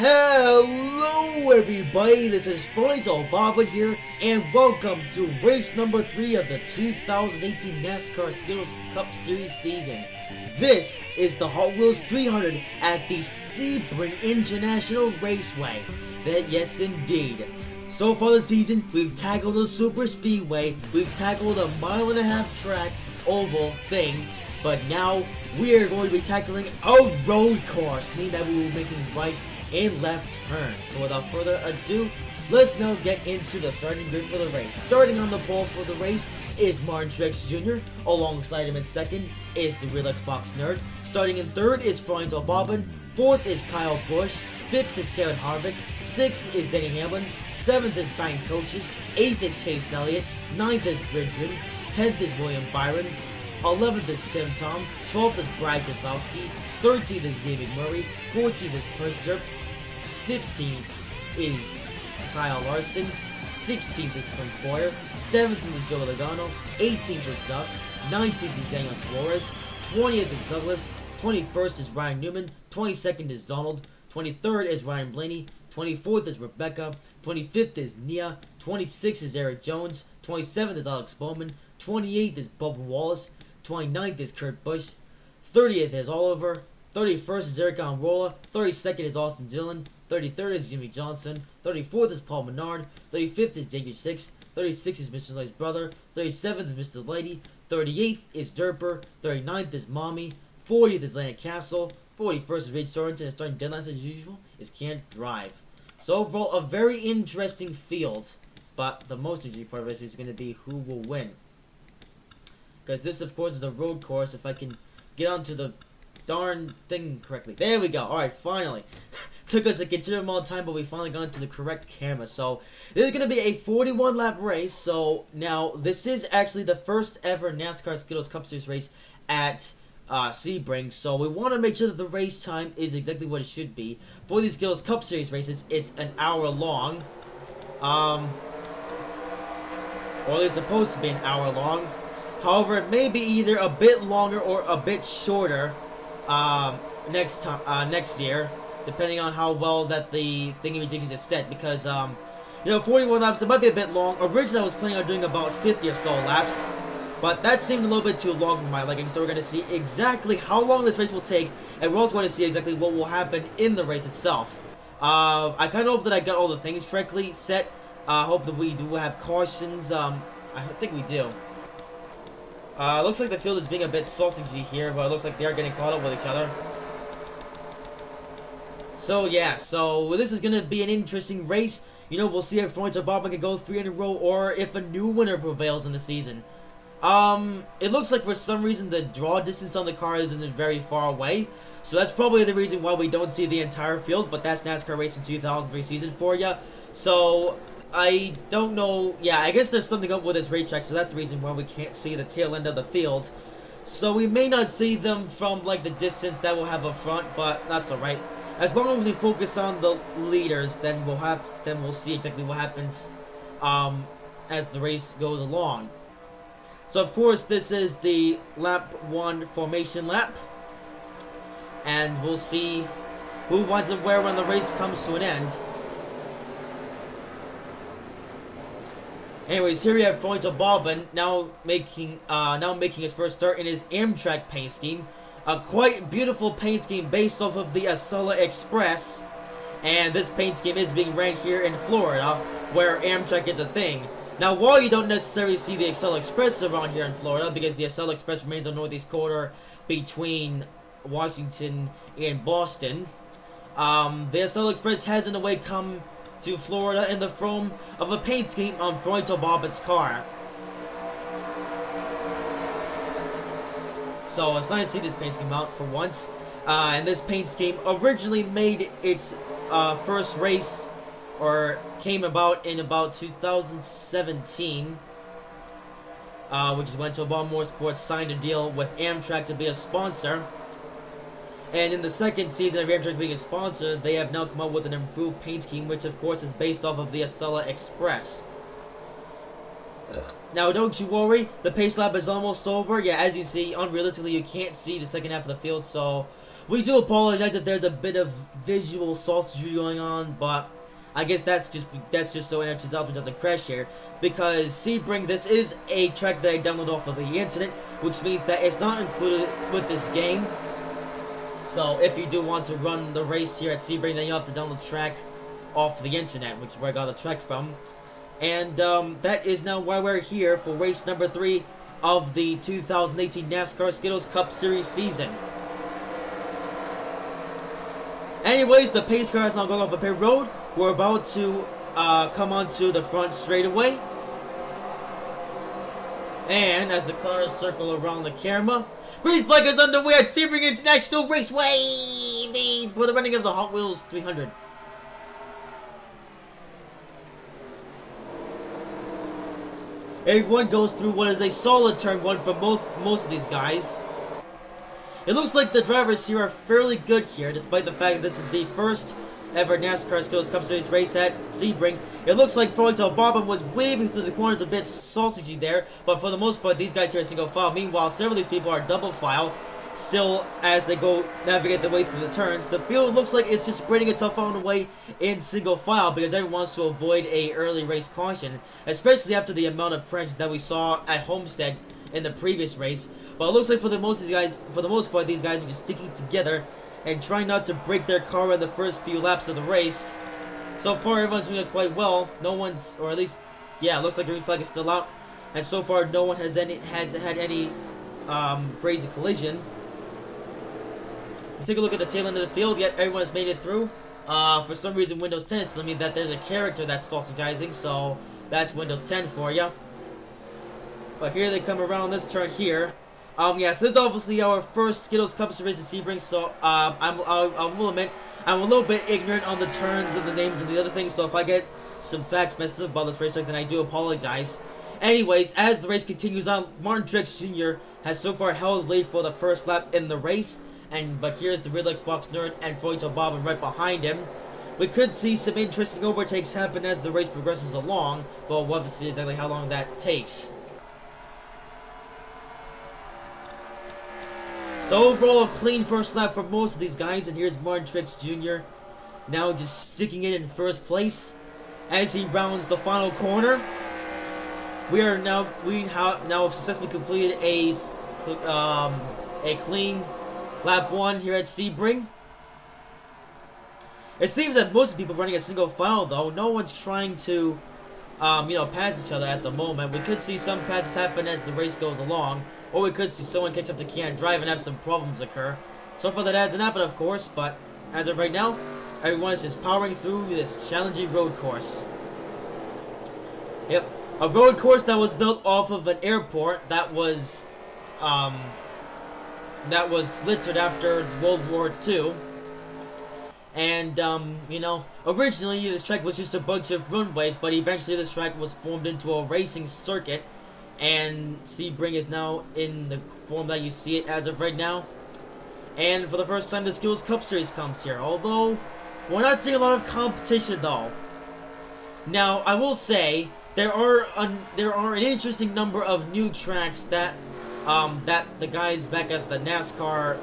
Hello everybody, this is Boba here, and welcome to race number 3 of the 2018 NASCAR Skittles Cup Series season. This is the Hot Wheels 300 at the Sebring International Raceway. Yes indeed. So far this season, we've tackled a super speedway, we've tackled a 1.5-mile track oval thing, but now we are going to be tackling a road course, meaning that we will be making right and left turns. So without further ado, let's now get into the starting grid for the race. Starting on the pole for the race is Martin Truex Jr. Alongside him in second is the Real Xbox Nerd. Starting in third is Frontzo Bobbin. Fourth is Kyle Busch. Fifth is Kevin Harvick. Sixth is Denny Hamlin. Seventh is Bank Coaches. Eighth is Chase Elliott. Ninth is Gridrin. 10th is William Byron. 11th is Tim Tom. 12th is Brad Keselowski. 13th is David Murray. 14th is Mercer. 15th is Kyle Larson. 16th is Clint Boyer. 17th is Joe Logano. 18th is Duck. 19th is Daniel Suarez. 20th is Douglas. 21st is Ryan Newman. 22nd is Donald. 23rd is Ryan Blaney. 24th is Rebecca. 25th is Nia. 26th is Eric Jones. 27th is Alex Bowman. 28th is Bubba Wallace. 29th is Kurt Busch. 30th is Oliver. 31st is Eric Almirola. 32nd is Austin Dillon. 33rd is Jimmy Johnson. 34th is Paul Menard. 35th is Danger 6. 36th is Mr. Light's brother. 37th is Mr. Lighty. 38th is Derper. 39th is Mommy. 40th is Landon Castle. 41st is Ridge Sorensen. And starting deadlines as usual is Can't Drive. So overall, a very interesting field. But the most interesting part of it is going to be who will win. Because this, of course, is a road course. If I can get onto the darn thing correctly. There we go. Alright, finally. Took us a considerable amount of time, but we finally got into the correct camera. So, this is going to be a 41-lap race. So, now, this is actually the first ever NASCAR Skittles Cup Series race at Sebring. So, we want to make sure that the race time is exactly what it should be. For these Skittles Cup Series races, it's an hour long. Or it's supposed to be an hour long. However, it may be either a bit longer or a bit shorter next year, depending on how well that the thingy-majiggies is set. Because, 41 laps, it might be a bit long. Originally, I was planning on doing about 50 or so laps, but that seemed a little bit too long for my liking. So we're going to see exactly how long this race will take, and we're also going to see exactly what will happen in the race itself. I kind of hope that I got all the things correctly set. I hope that we do have cautions. I think we do. Looks like the field is being a bit sausagey here, but it looks like they are getting caught up with each other. So, yeah, so this is going to be an interesting race. We'll see if Frontzo Bobbin can go 3 in a row, or if a new winner prevails in the season. It looks like for some reason the draw distance on the car isn't very far away. So that's probably the reason why we don't see the entire field, but that's NASCAR Racing 2003 season for you. So I don't know. Yeah, I guess there's something up with this racetrack, so that's the reason why we can't see the tail end of the field. So we may not see them from like the distance that we'll have up front, but that's alright. As long as we focus on the leaders, then we'll see exactly what happens as the race goes along. So of course this is the lap 1 formation lap, and we'll see who winds up where when the race comes to an end. Anyways, here we have Frontzo Bobbin now making his first start in his Amtrak paint scheme. A quite beautiful paint scheme based off of the Acela Express, and this paint scheme is being ran here in Florida, where Amtrak is a thing. Now, while you don't necessarily see the Acela Express around here in Florida, because the Acela Express remains on northeast corridor between Washington and Boston, the Acela Express has in a way come to Florida in the form of a paint scheme on Frontzo Bobbin's car. So it's nice to see this paint scheme out for once. And this paint scheme originally made its first race, or came about in about 2017, which is when Tobar Motorsports signed a deal with Amtrak to be a sponsor. And in the second season of Amtrak being a sponsor, they have now come up with an improved paint scheme, which of course is based off of the Acela Express. Now, don't you worry, the pace lap is almost over. Yeah, as you see, unrealistically, you can't see the second half of the field, so We do apologize if there's a bit of visual sausage going on, but I guess that's just so NR 2000 doesn't crash here. Because Sebring, this is a track that I downloaded off of the internet, which means that it's not included with this game. So if you do want to run the race here at Sebring, then you have to download the track off the internet, which is where I got the track from. And that is now why we're here for race number 3 of the 2018 NASCAR Skittles Cup Series season. Anyways, the pace car is now going off a pit road. We're about to come onto the front straightaway. And as the cars circle around the camera, green flag is underway at Sebring International Raceway for the running of the Hot Wheels 300. Everyone goes through what is a solid turn 1 for most of these guys. It looks like the drivers here are fairly good here, despite the fact that this is the first ever NASCAR Skittles Cup Series race at Sebring. It looks like Froito Bobbin was waving through the corners a bit sausagey there, but for the most part, these guys here are single file. Meanwhile, several of these people are double file, still as they go navigate their way through the turns. The field looks like it's just spreading itself out and away in single file because everyone wants to avoid a early race caution, especially after the amount of crashes that we saw at Homestead in the previous race. But it looks like for the most part, these guys are just sticking together and trying not to break their car in the first few laps of the race. So far, everyone's doing it quite well. No one's, or at least, yeah, it looks like the green flag is still out. And so far, no one has had any crazy collision. We take a look at the tail end of the field. Yet everyone has made it through. For some reason, Windows 10 is telling me that there's a character that's sausagizing, so that's Windows 10 for you. But here they come around this turn here. Yeah, so this is obviously our first Skittles Cup Series at Sebring, so I will admit I'm a little bit ignorant on the turns and the names and the other things, so if I get some facts messed up about this racetrack, then I do apologize. Anyways, as the race continues on, Martin Truex Jr. has so far held the lead for the first lap in the race, but here's the real Xbox nerd and Froito Bobbin right behind him. We could see some interesting overtakes happen as the race progresses along, but we'll have to see exactly how long that takes. So overall, a clean first lap for most of these guys, and here's Martin Truex Jr. now just sticking it in first place as he rounds the final corner. We have now successfully completed a clean lap 1 here at Sebring. It seems that most people running a single file though. No one's trying to pass each other at the moment. We could see some passes happen as the race goes along. Or we could see someone catch up to Can't Drive and have some problems occur. So far that hasn't happened, of course, but as of right now, everyone is just powering through this challenging road course. Yep, a road course that was built off of an airport that was littered after World War II. And, originally this track was just a bunch of runways, but eventually this track was formed into a racing circuit. And Sebring is now in the form that you see it as of right now. And for the first time, the Skittles Cup Series comes here. Although, we're not seeing a lot of competition though. Now, I will say, there are an interesting number of new tracks that the guys back at the NASCAR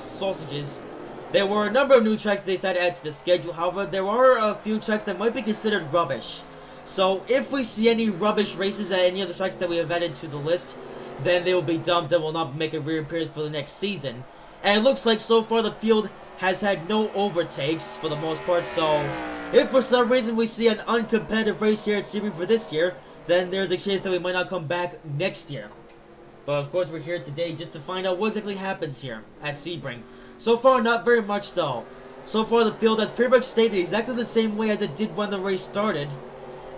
sausages, there were a number of new tracks they decided to add to the schedule. However, there are a few tracks that might be considered rubbish. So, if we see any rubbish races at any of the tracks that we have added to the list, then they will be dumped and will not make a reappearance for the next season. And it looks like so far the field has had no overtakes for the most part, so if for some reason we see an uncompetitive race here at Sebring for this year, then there's a chance that we might not come back next year. But of course we're here today just to find out what exactly happens here at Sebring. So far, not very much though. So far the field has pretty much stayed exactly the same way as it did when the race started.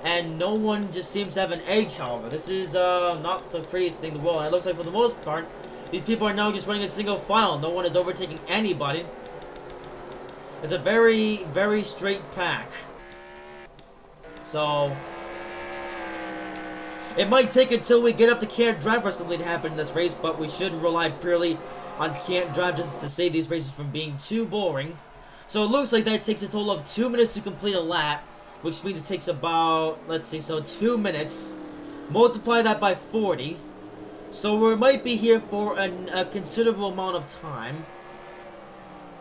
And no one just seems to have an edge, however. This is not the prettiest thing in the world. And it looks like for the most part, these people are now just running a single file. No one is overtaking anybody. It's a very, very straight pack. So, it might take until we get up to Can't Drive for something to happen in this race, but we shouldn't rely purely on Can't Drive just to save these races from being too boring. So it looks like that takes a total of 2 minutes to complete a lap. Which means it takes about, let's see, so 2 minutes. Multiply that by 40. So we might be here for a considerable amount of time.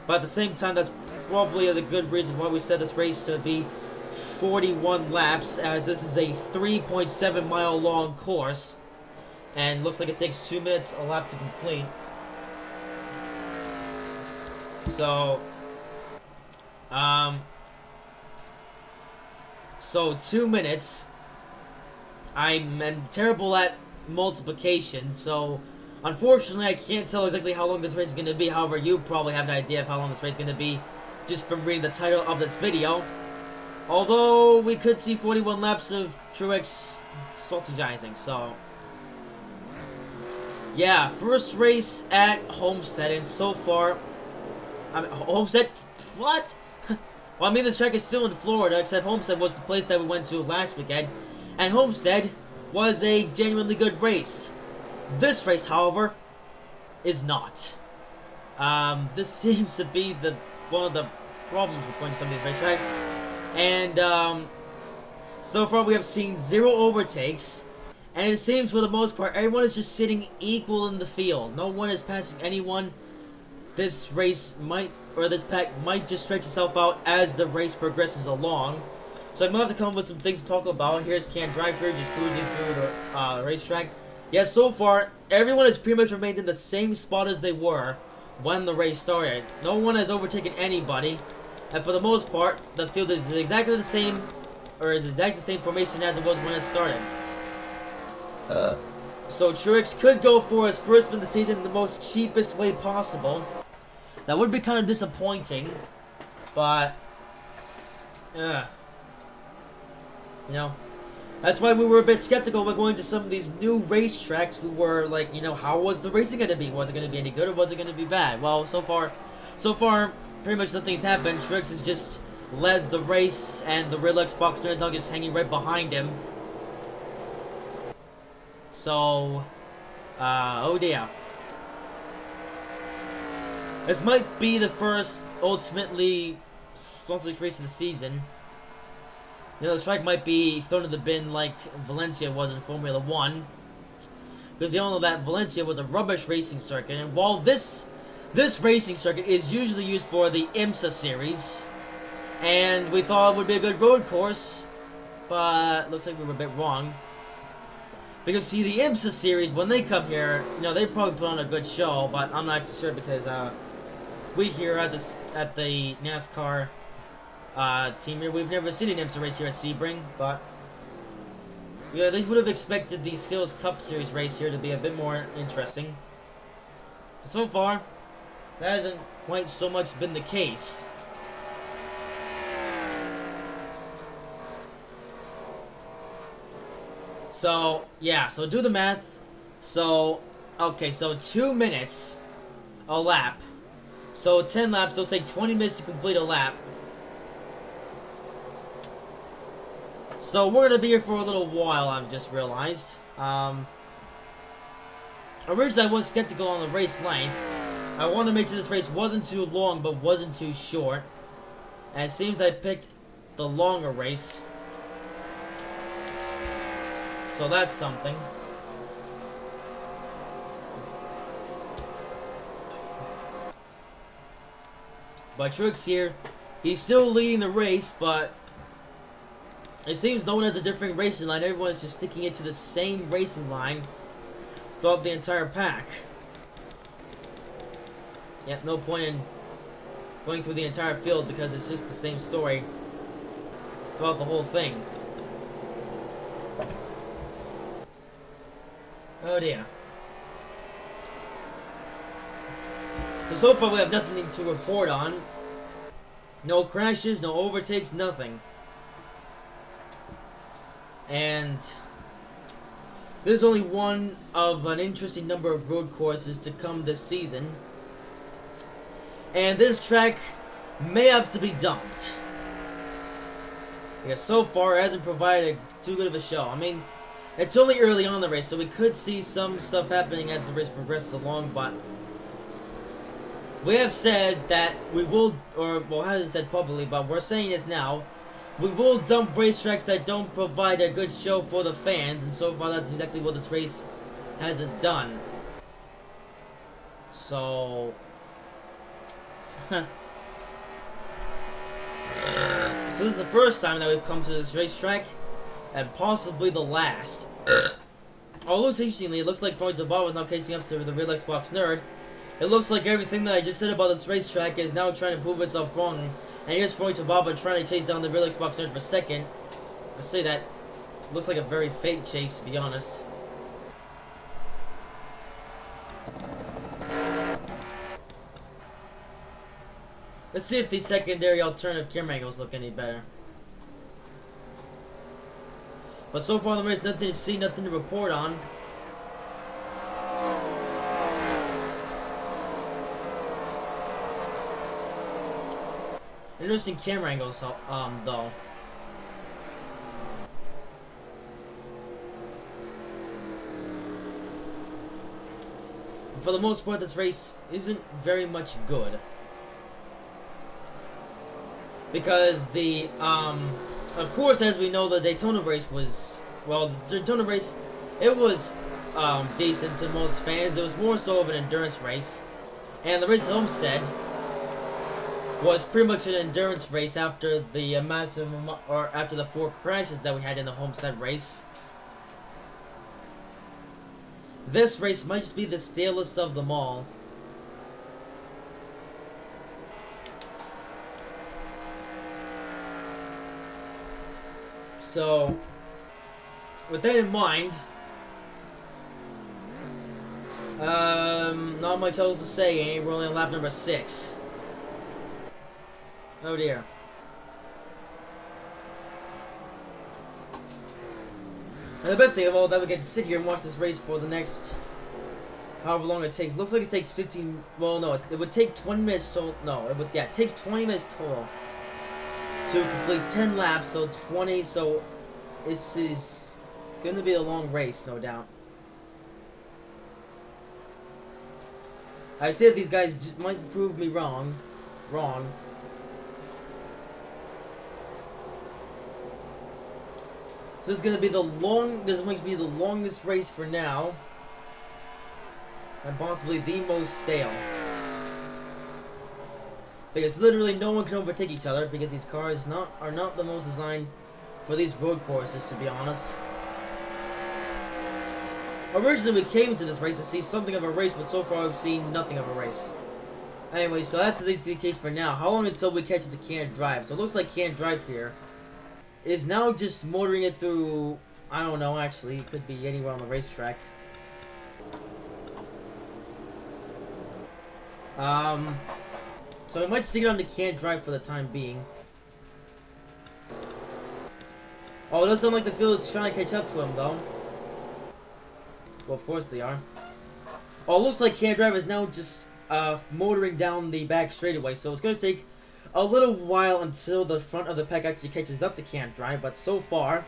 But at the same time, that's probably the good reason why we set this race to be 41 laps, as this is a 3.7 mile long course, and looks like it takes 2 minutes a lap to complete. So, 2 minutes. I'm terrible at multiplication, so unfortunately I can't tell exactly how long this race is going to be. However, you probably have an idea of how long this race is going to be just from reading the title of this video. Although we could see 41 laps of Truex sausagizing, so yeah, first race at Homestead, and so far, Homestead? What? Well, I mean, this track is still in Florida, except Homestead was the place that we went to last weekend, and Homestead was a genuinely good race. This race, however, is not. This seems to be one of the problems with going to some of these racetracks. And, so far we have seen 0 overtakes, and it seems for the most part everyone is just sitting equal in the field. No one is passing anyone. This race might, or this pack might just stretch itself out as the race progresses along. So I'm gonna have to come up with some things to talk about. Here's Can Drive-Through, just cruising through the racetrack. Yeah, so far, everyone has pretty much remained in the same spot as they were when the race started. No one has overtaken anybody. And for the most part, the field is exactly the same, or is exactly the same formation as it was when it started. So Truex could go for his first win of the season in the most cheapest way possible. That would be kind of disappointing, but you know, that's why we were a bit skeptical when going to some of these new racetracks. We were like, you know, how was the racing going to be? Was it going to be any good or was it going to be bad? Well, so far, pretty much nothing's happened. Truex has just led the race, and the real Xbox Nerd Dog is hanging right behind him. So, oh dear. This might be the first, ultimately, sponsored race of the season. You know, the track might be thrown in the bin like Valencia was in Formula 1. Because you all know that Valencia was a rubbish racing circuit, and while this racing circuit is usually used for the IMSA series, and we thought it would be a good road course, but looks like we were a bit wrong. Because see, the IMSA series, when they come here, you know, they probably put on a good show, but I'm not actually sure because we here at the NASCAR team here, we've never seen an IMSA race here at Sebring, but yeah, they would have expected the Skittles Cup Series race here to be a bit more interesting. So far, that hasn't quite so much been the case. So, yeah, so do the math. So, okay, so 2 minutes a lap. So 10 laps, it'll take 20 minutes to complete a lap. So we're going to be here for a little while, I've just realized. Originally I was skeptical on the race length. I wanted to make sure this race wasn't too long, but wasn't too short. And it seems I picked the longer race. So that's something. But Truex here, he's still leading the race, but it seems no one has a different racing line. Everyone is just sticking into the same racing line throughout the entire pack. Yep, no point in going through the entire field because it's just the same story throughout the whole thing. Oh dear. So far we have nothing to report on. No crashes, no overtakes, nothing. And there's only one of an interesting number of road courses to come this season. And this track may have to be dumped. Because so far it hasn't provided too good of a show. I mean, it's only early on in the race, so we could see some stuff happening as the race progresses along, but we have said that we will, or well, hasn't said publicly, but we're saying this now. We will dump racetracks that don't provide a good show for the fans, and so far that's exactly what this race hasn't done. So, So this is the first time that we've come to this racetrack, and possibly the last. Although interestingly, it looks like Throwing to Bob is now catching up to the real Xbox nerd. It looks like everything that I just said about this racetrack is now trying to prove itself wrong. And here's Throwing to Bob trying to chase down the real Xbox nerd for second. I say that looks like a very fake chase, to be honest. Let's see if these secondary alternative camera angles look any better. But so far, there is nothing to see, nothing to report on. Interesting camera angles, though. For the most part, this race isn't very much good. Because the, of course, as we know, the Daytona race was, well, the Daytona race, it was, decent to most fans. It was more so of an endurance race. And the race at Homestead was pretty much an endurance race after the after the 4 crashes that we had in the Homestead race. This race might just be the stalest of them all. So, with that in mind, not much else to say, we're only on lap number 6. Oh dear. And the best thing of all that we get to sit here and watch this race for the next however long it takes. Looks like it takes 15, well no, it would take 20 minutes, so no, it would, yeah, it takes 20 minutes total to complete 10 laps, so 20, so this is going to be a long race, no doubt. I said these guys might prove me wrong. So this is going to be this might be the longest race for now. And possibly the most stale. Because literally no one can overtake each other because these cars are not the most designed for these road courses, to be honest. Originally we came to this race to see something of a race, but so far we've seen nothing of a race. Anyway, so that's the case for now. How long until we catch up to Can't Drive? So it looks like Can't Drive here is now just motoring it through, I don't know actually, it could be anywhere on the racetrack. So we might stick it on the Can't Drive for the time being. Oh, it does sound like the field is trying to catch up to him though. Well, of course they are. Oh, it looks like Can't Drive is now just motoring down the back straightaway, so it's going to take a little while until the front of the pack actually catches up to Can't Drive, but so far,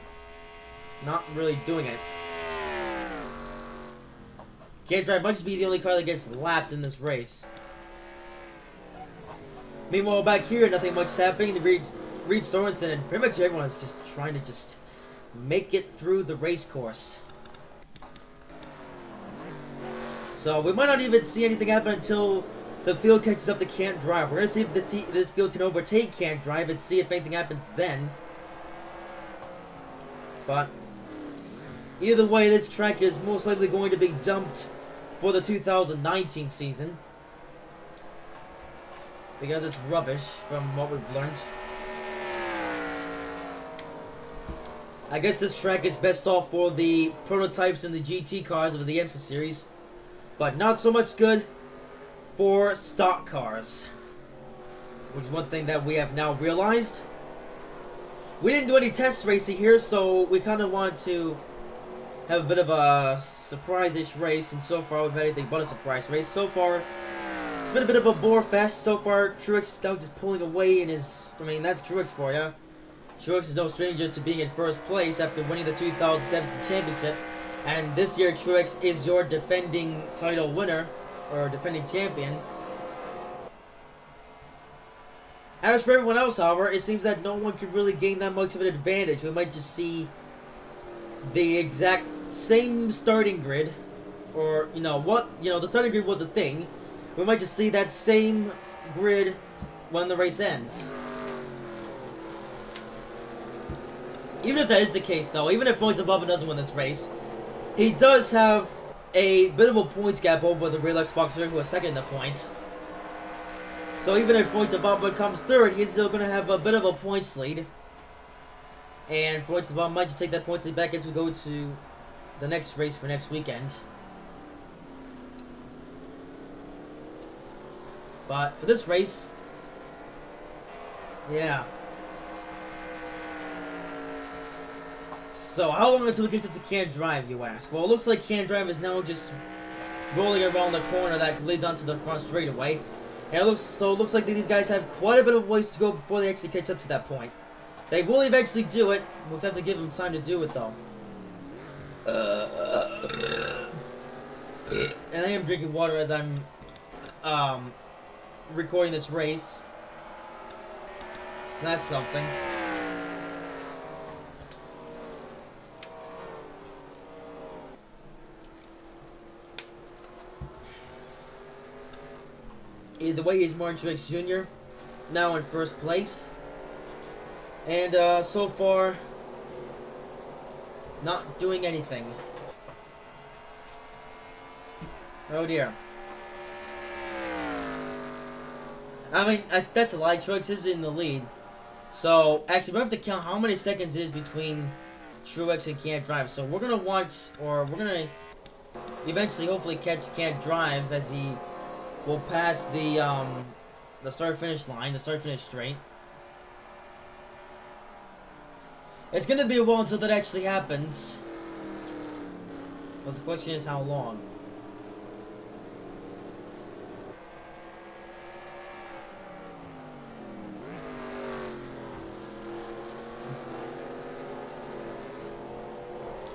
not really doing it. Can't Drive might just be the only car that gets lapped in this race. Meanwhile, back here, nothing much is happening. Reed Sorensen and pretty much everyone is just trying to just make it through the race course. So we might not even see anything happen until the field catches up to Can't Drive. We're going to see if this field can overtake Can't Drive and see if anything happens then. But either way, this track is most likely going to be dumped for the 2019 season. Because it's rubbish from what we've learned. I guess this track is best off for the prototypes and the GT cars of the IMSA series. But not so much good for stock cars. Which is one thing that we have now realized. We didn't do any test racing here, so we kind of wanted to have a bit of a surprise-ish race. And so far we've had anything but a surprise race. So far, it's been a bit of a bore fest. So far, Truex is now just pulling away in his... I mean, that's Truex for you. Truex is no stranger to being in first place after winning the 2017 championship. And this year, Truex is your defending title winner, or defending champion. As for everyone else, however, it seems that no one can really gain that much of an advantage. We might just see the exact same starting grid, or, the starting grid was a thing. We might just see that same grid when the race ends. Even if that is the case, though, even if Floyd Bubba doesn't win this race, he does have a bit of a points gap over the real Xboxer, who is second in the points. So even if Floyd Bubba comes third, he's still going to have a bit of a points lead. And Floyd Bubba might just take that points lead back as we go to the next race for next weekend. But for this race, yeah. So how long until we get to Can't Drive, you ask? Well, it looks like Can't Drive is now just rolling around the corner that leads onto the front straightaway. And it looks like these guys have quite a bit of ways to go before they actually catch up to that point. They will eventually do it. We'll have to give them time to do it, though. And I am drinking water as I'm recording this race. So that's something. Either way, he's Martin Truex Jr. now in first place. And so far, not doing anything. Oh dear. I mean, that's a lie. Truex is in the lead. So, actually, we have to count how many seconds it is between Truex and Can't Drive. So, we're going to watch, or we're going to eventually, hopefully, catch Can't Drive as he will pass the start-finish line, the start-finish straight. It's going to be a while until that actually happens. But the question is how long.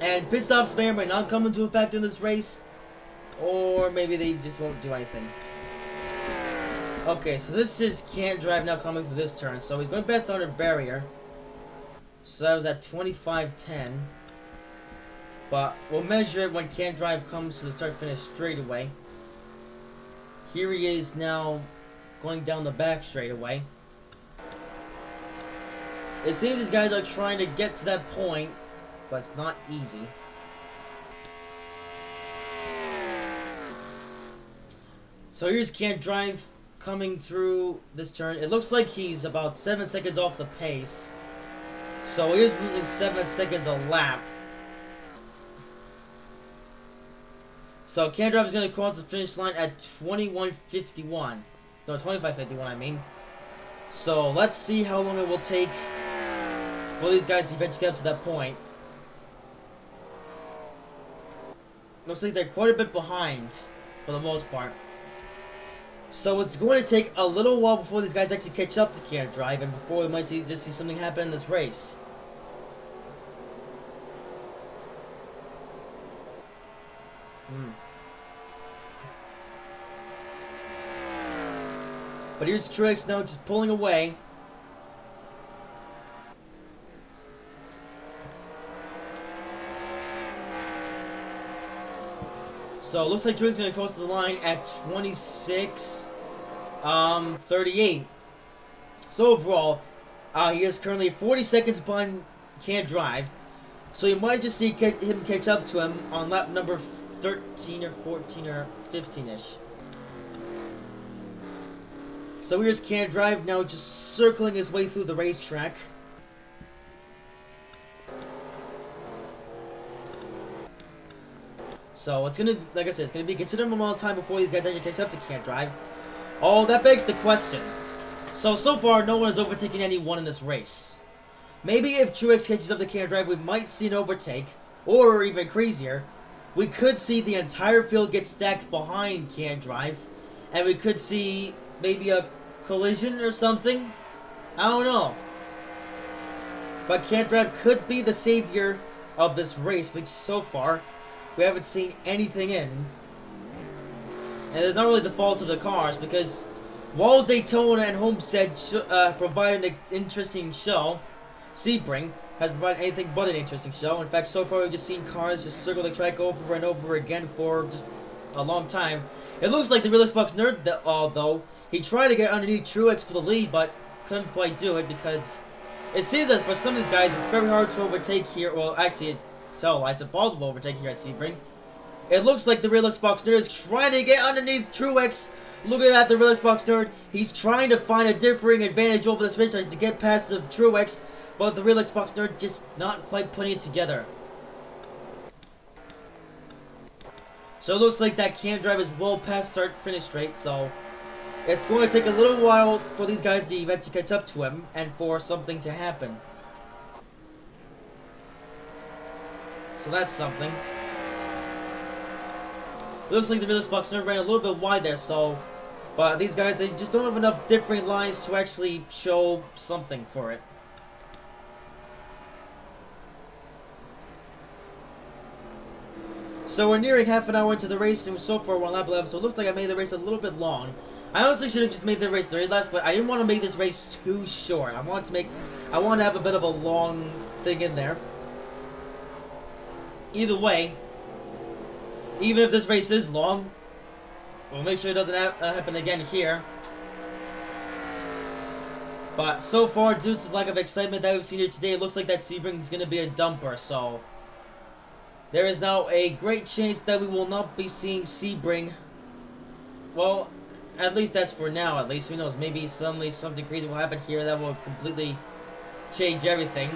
And pit stops may or may not come into effect in this race. Or maybe they just won't do anything. Okay, so this is Can't Drive now coming for this turn. So he's going past the 100 barrier. So that was at 25.10. But we'll measure it when Can't Drive comes to the start-finish straightaway. Here he is now going down the back straightaway. It seems these guys are trying to get to that point, but it's not easy. So here's Can't Drive coming through this turn. It looks like he's about 7 seconds off the pace. So he is losing 7 seconds a lap. So Can't Drive is going to cross the finish line at 21:51. No, 25:51 I mean. So let's see how long it will take for these guys to eventually get up to that point. Looks like they're quite a bit behind for the most part. So it's going to take a little while before these guys actually catch up to Can't Drive and before we might just see something happen in this race. But here's Truex now just pulling away. So it looks like Truex is going to cross the line at 26:38. So overall, he is currently 40 seconds behind Can't Drive. So you might just see him catch up to him on lap number 13 or 14 or 15-ish. So here's Can't Drive now just circling his way through the racetrack. So it's gonna, like I said, it's gonna be a considerable amount of time before these guys actually catch up to Can't Drive. Oh, that begs the question. So far, no one has overtaken anyone in this race. Maybe if Truex catches up to Can't Drive, we might see an overtake. Or even crazier, we could see the entire field get stacked behind Can't Drive. And we could see maybe a collision or something. I don't know. But Can't Drive could be the savior of this race, which so far we haven't seen anything in. And it's not really the fault of the cars, because while Daytona and Homestead provided an interesting show, Sebring has provided anything but an interesting show. In fact, so far we've just seen cars just circle the track over and over again for just a long time. It looks like the real Xbox nerd, though, He tried to get underneath Truex for the lead, but couldn't quite do it because it seems that for some of these guys, it's very hard to overtake here. Well, actually, it's impossible to overtake here at Sebring. It looks like the real Xbox Nerd is trying to get underneath Truex. Look at that, the real Xbox Nerd. He's trying to find a differing advantage over this race to get past the Truex, but the real Xbox Nerd just not quite putting it together. So it looks like that can't drive is well past start finish straight, so it's going to take a little while for these guys to eventually catch up to him and for something to happen. So that's something. It looks like the real Xbox Nerd ran a little bit wide there, so but these guys, they just don't have enough differing lines to actually show something for it. So we're nearing half an hour into the race, and so far we're on lap 11, so it looks like I made the race a little bit long. I honestly should have just made the race 30 laps, but I didn't want to make this race too short. I want to have a bit of a long thing in there. Either way, even if this race is long, we'll make sure it doesn't happen again here. But so far, due to the lack of excitement that we've seen here today, it looks like that Sebring is going to be a dumper, so there is now a great chance that we will not be seeing Sebring. Well, at least that's for now, at least. Who knows, maybe suddenly something crazy will happen here that will completely change everything.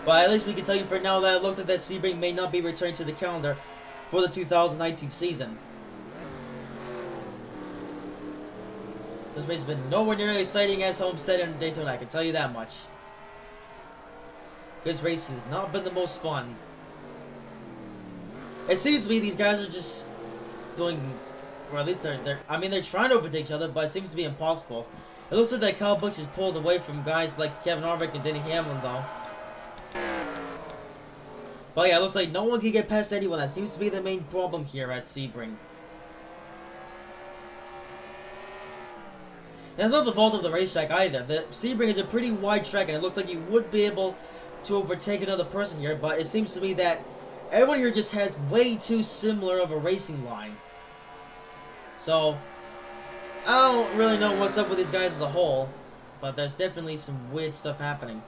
But at least we can tell you for now that it looks like that Sebring may not be returning to the calendar for the 2019 season. This race has been nowhere near as exciting as Homestead and Daytona, I can tell you that much. This race has not been the most fun. It seems to me these guys are just doing, or at least they're trying to overtake each other, but it seems to be impossible. It looks like that Kyle Busch is pulled away from guys like Kevin Harvick and Denny Hamlin, though. But yeah, it looks like no one can get past anyone. That seems to be the main problem here at Sebring. That's not the fault of the racetrack either. The Sebring is a pretty wide track, and it looks like you would be able to overtake another person here, but it seems to me that everyone here just has way too similar of a racing line. So, I don't really know what's up with these guys as a whole, but there's definitely some weird stuff happening.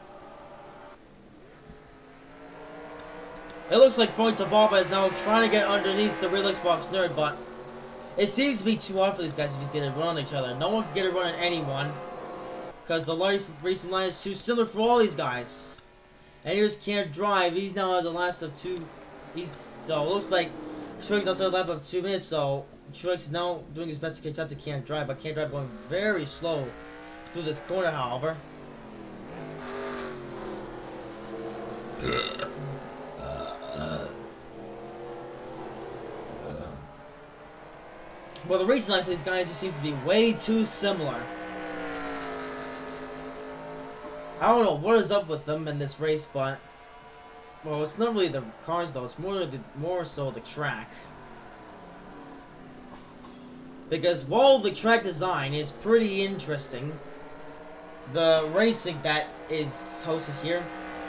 It looks like Point Tababa is now trying to get underneath the real Xbox Nerd, but it seems to be too hard for these guys to just get a run on each other. No one can get a run on anyone, because the racing line is too similar for all these guys. And here's Can't Drive. He's now has a last of 2. So it looks like Truex now has a lap of 2 minutes. So Truex is now doing his best to catch up to Can't Drive, but Can't Drive going very slow through this corner, however. Well, the racing line for these guys just seems to be way too similar. I don't know what is up with them in this race, but well, it's not really the cars though. It's more so the track. Because while the track design is pretty interesting, the racing that is hosted here,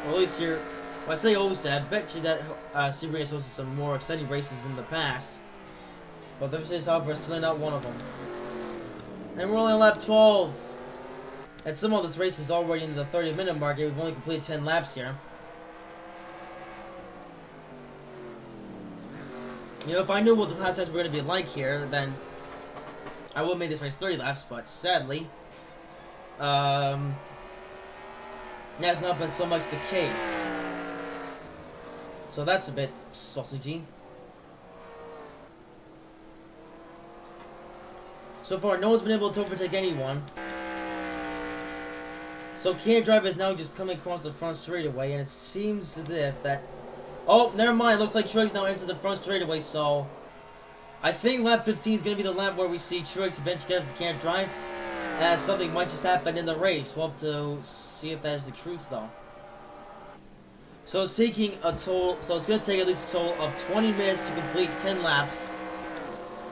or at least here, when I say hosted, I bet you that Sebring has hosted some more exciting races in the past. But this is, however, certainly not one of them. And we're only on lap 12. And some of this race is already in the 30-minute mark. We've only completed 10 laps here. You know, if I knew what the time times were going to be like here, then I would have made this race 30 laps. But sadly, that's not been so much the case. So that's a bit sausagey. So far, no one's been able to overtake anyone. So Can't Drive is now just coming across the front straightaway, and it seems as if that... Oh, never mind. It looks like Truex now entered the front straightaway, so I think lap 15 is going to be the lap where we see Truex eventually get the Can't Drive. And something might just happen in the race. We'll have to see if that is the truth, though. So it's taking a total... So it's going to take at least a total of 20 minutes to complete 10 laps.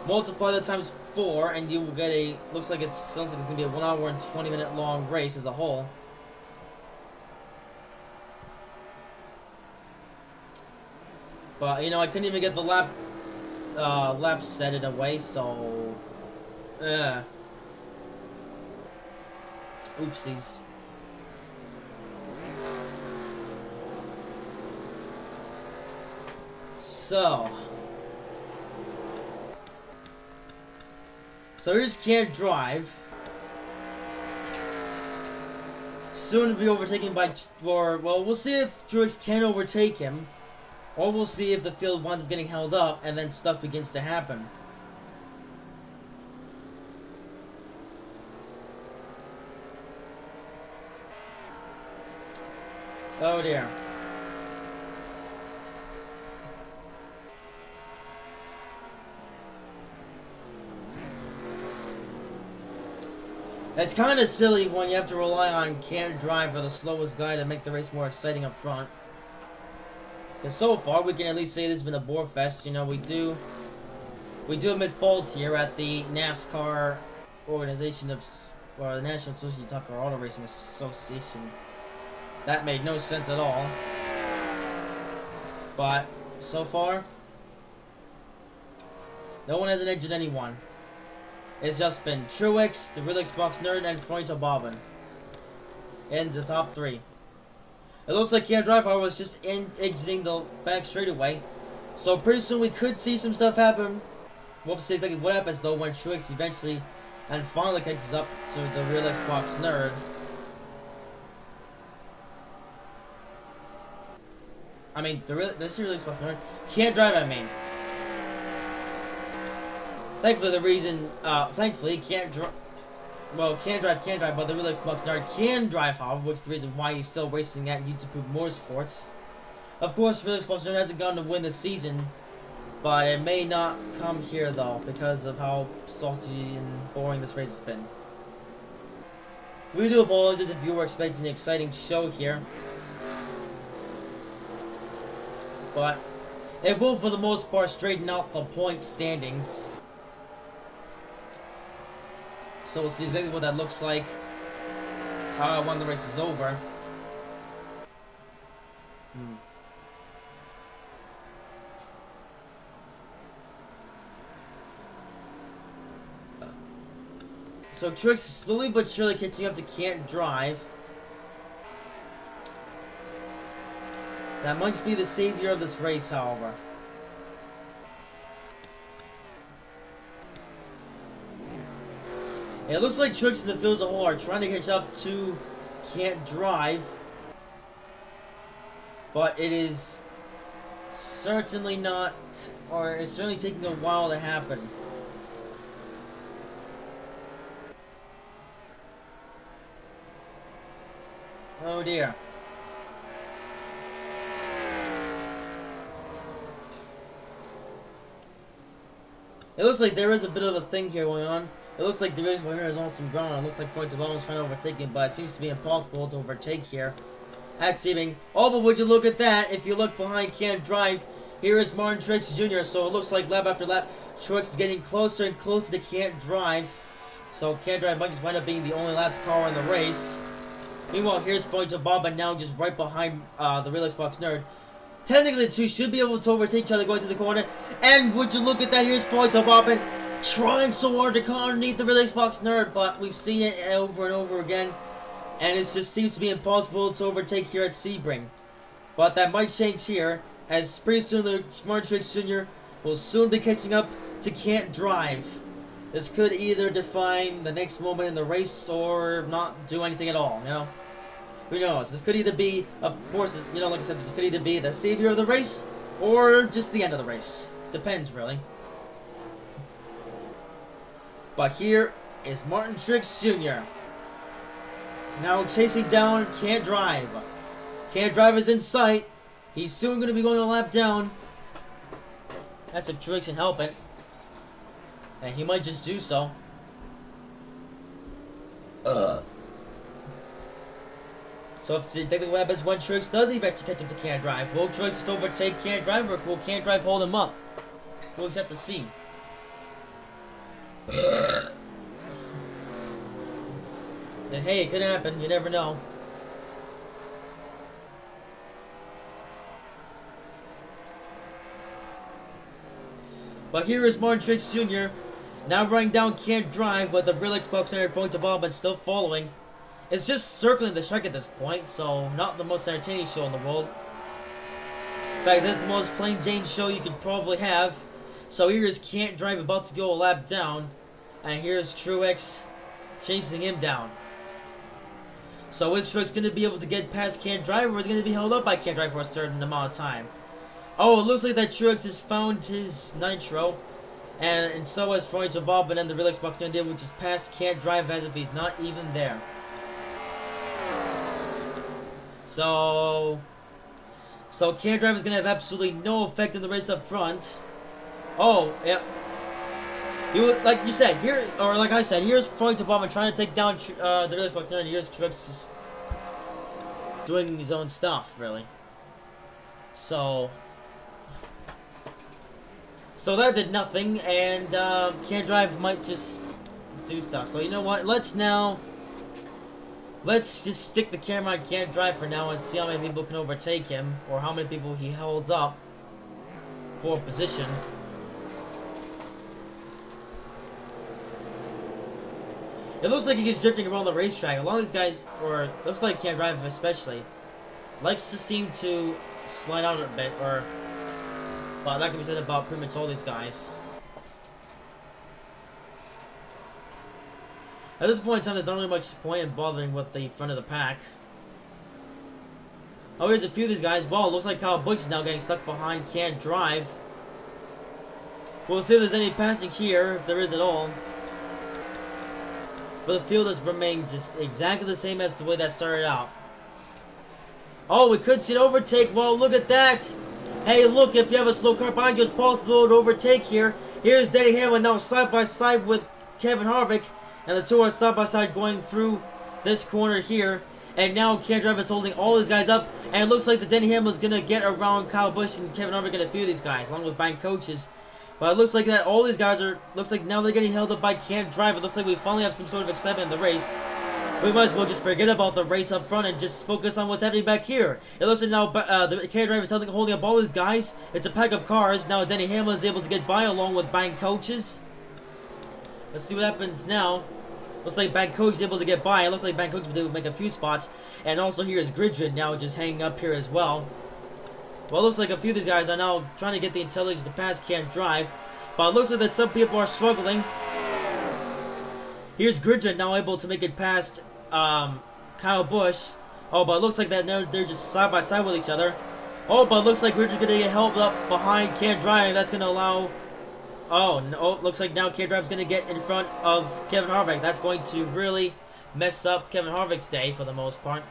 Multiply that times 4, and you will get a... Looks like sounds like it's going to be a 1 hour and 20 minute long race as a whole. But, you know, I couldn't even get the lap set in a way, so... Oopsies. So he just can't drive. Soon to be overtaken by, well, we'll see if Truex can overtake him, or we'll see if the field winds up getting held up and then stuff begins to happen. Oh dear. It's kind of silly when you have to rely on can't drive for the slowest guy to make the race more exciting up front. Because so far, we can at least say this has been a bore fest. You know, we do admit fault here at the NASCAR organization or the National Association of Car Auto Racing Association. That made no sense at all. But so far, no one has injured anyone. It's just been Truex, the real Xbox nerd, and Froito Bobbin in the top 3. It looks like Can't Drive Power was just exiting the back straightaway. So pretty soon we could see some stuff happen. We'll see exactly what happens though when Truex eventually and finally catches up to the real Xbox nerd. I mean, this real Xbox nerd Can't Drive, I mean. Thankfully, can't drive, but the real Xbox nerd can drive, however, which is the reason why he's still racing at YouTube Motorsports. Of course, real Xbox nerd hasn't gone to win this season, but it may not come here, though, because of how salty and boring this race has been. We do apologize if you were expecting an exciting show here, but it will, for the most part, straighten out the point standings. So we'll see exactly what that looks like when the race is over. So Truex is slowly but surely catching up to Can't Drive. That might be the savior of this race, however. It looks like Truex and the field as a whole are trying to catch up to Can't Drive. But it is certainly not, or it's certainly taking a while to happen. Oh dear. It looks like there is a bit of a thing here going on. It looks like the race winner is on some ground. It looks like Froito Bobbin is trying to overtake him, but it seems to be impossible to overtake here. At seeming. Oh, but would you look at that? If you look behind Can't Drive, here is Martin Truex Jr. So it looks like lap after lap, Truex is getting closer and closer to Can't Drive. So Can't Drive might just wind up being the only lapped car in the race. Meanwhile, here's Froito Bobbin now just right behind the real Xbox nerd. Technically, the two should be able to overtake each other going to the corner. And would you look at that? Here's Froito Bobbin trying so hard to come underneath the real Xbox nerd, but we've seen it over and over again. And it just seems to be impossible to overtake here at Sebring. But that might change here, as pretty soon the Martin Truex Jr. will soon be catching up to Can't Drive. This could either define the next moment in the race or not do anything at all, you know? Who knows? This could either be, of course, you know, like I said, this could either be the savior of the race or just the end of the race. Depends, really. But here is Martin Truex Jr. now chasing down Can't Drive. Can't Drive is in sight. He's soon going to be going a lap down. That's if Truex can help it. And he might just do so. So if technically what happens when Truex does eventually catch him to Can't Drive, will Truex just overtake Can't Drive, or will Can't Drive hold him up? We'll just have to see. And hey, it could happen. You never know. But here is Martin Truex Jr. now running down Can't Drive with the real Xbox and Froito Bobbin still following. It's just circling the track at this point, so not the most entertaining show in the world. In fact, this is the most plain Jane show you could probably have. So here is Can't Drive about to go a lap down, and here's Truex chasing him down. So is Truex going to be able to get past Can't Drive, or is he going to be held up by Can't Drive for a certain amount of time? Oh, it looks like that Truex has found his nitro, and so has Floyd Bob, and then the real Xbox One did, which is past Can't Drive as if he's not even there. So Can't Drive is going to have absolutely no effect in the race up front. Oh, yeah. Like you said, here, or like I said, here's Floyd Bob trying to take down the real Xbox One, and here's Truex just doing his own stuff, really. So that did nothing, and Can't Drive might just do stuff. So you know what? Let's just stick the camera on Can't Drive for now and see how many people can overtake him, or how many people he holds up for position. It looks like he gets drifting around the racetrack. A lot of these guys, or looks like Can't Drive especially, likes to seem to slide out a bit, or well, that can be said about pretty much all these guys. At this point in time, there's not really much point in bothering with the front of the pack. Oh, here's a few of these guys. Well, it looks like Kyle Busch is now getting stuck behind Can't Drive. We'll see if there's any passing here, if there is at all. But the field has remained just exactly the same as the way that started out. Oh, we could see an overtake. Well, look at that. Hey, look, if you have a slow car behind you, it's possible to overtake here. Here's Denny Hamlin now side by side with Kevin Harvick. And the two are side by side going through this corner here. And now Can't Drive is holding all these guys up. And it looks like the Denny Hamlin is going to get around Kyle Busch and Kevin Harvick and a few of these guys, along with bank coaches. But it looks like that all these guys are, looks like now they're getting held up by Can't Drive. It looks like we finally have some sort of excitement in the race. We might as well just forget about the race up front and just focus on what's happening back here. It looks like now the Can't Drive is holding up all these guys. It's a pack of cars. Now Denny Hamlin is able to get by along with bank coaches. Let's see what happens now. Looks like bank coach is able to get by. It looks like bank coach was able to make a few spots. And also here is Gridred now just hanging up here as well. Well, it looks like a few of these guys are now trying to get the intelligence to pass Can't Drive. But it looks like that some people are struggling. Here's Gridred now able to make it past Kyle Busch. Oh, but it looks like that now they're just side by side with each other. Oh, but it looks like Gridred's going to get held up behind Can't Drive. That's going to allow... Oh, no, looks like now Can't Drive's going to get in front of Kevin Harvick. That's going to really mess up Kevin Harvick's day for the most part.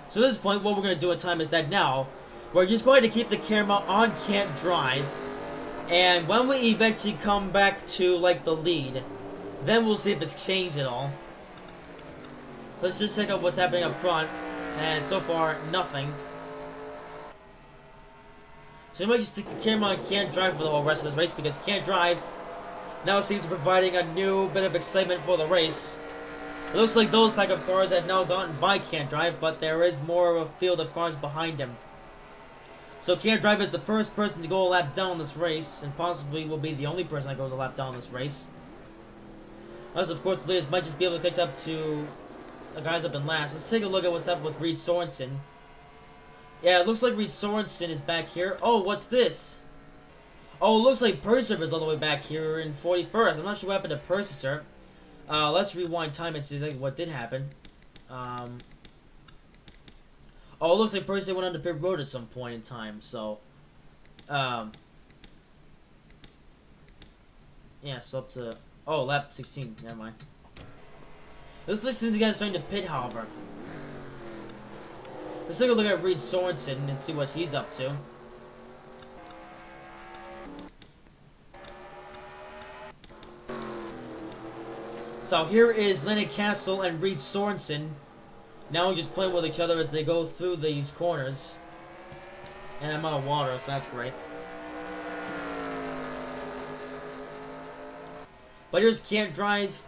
So at this point, what we're going to do in time is that now, we're just going to keep the camera on Can't Drive. And when we eventually come back to, like, the lead, then we'll see if it's changed at all. Let's just check out what's happening up front. And so far, nothing. So we might just stick the camera on Can't Drive for the whole rest of this race, because Can't Drive now seems to be providing a new bit of excitement for the race. It looks like those pack of cars have now gotten by Can't Drive, but there is more of a field of cars behind him. So Can't Drive is the first person to go a lap down this race, and possibly will be the only person that goes a lap down this race. As of course, the leaders might just be able to catch up to the guys up in last. Let's take a look at what's happened with Reed Sorensen. Yeah, it looks like Reed Sorensen is back here. Oh, what's this? Oh, it looks like Purser is all the way back here in 41st. I'm not sure what happened to Purser. Let's rewind time and see what did happen. Oh, it looks like Purser went on the pit road at some point in time, so... yeah, so up to... Oh, lap 16. Never mind. Let's listen to the guys starting to pit, however. Let's take a look at Reed Sorensen and see what he's up to. So here is Landon Castle and Reed Sorensen. Now just playing with each other as they go through these corners. And I'm out of water, so that's great. But here's Can't Drive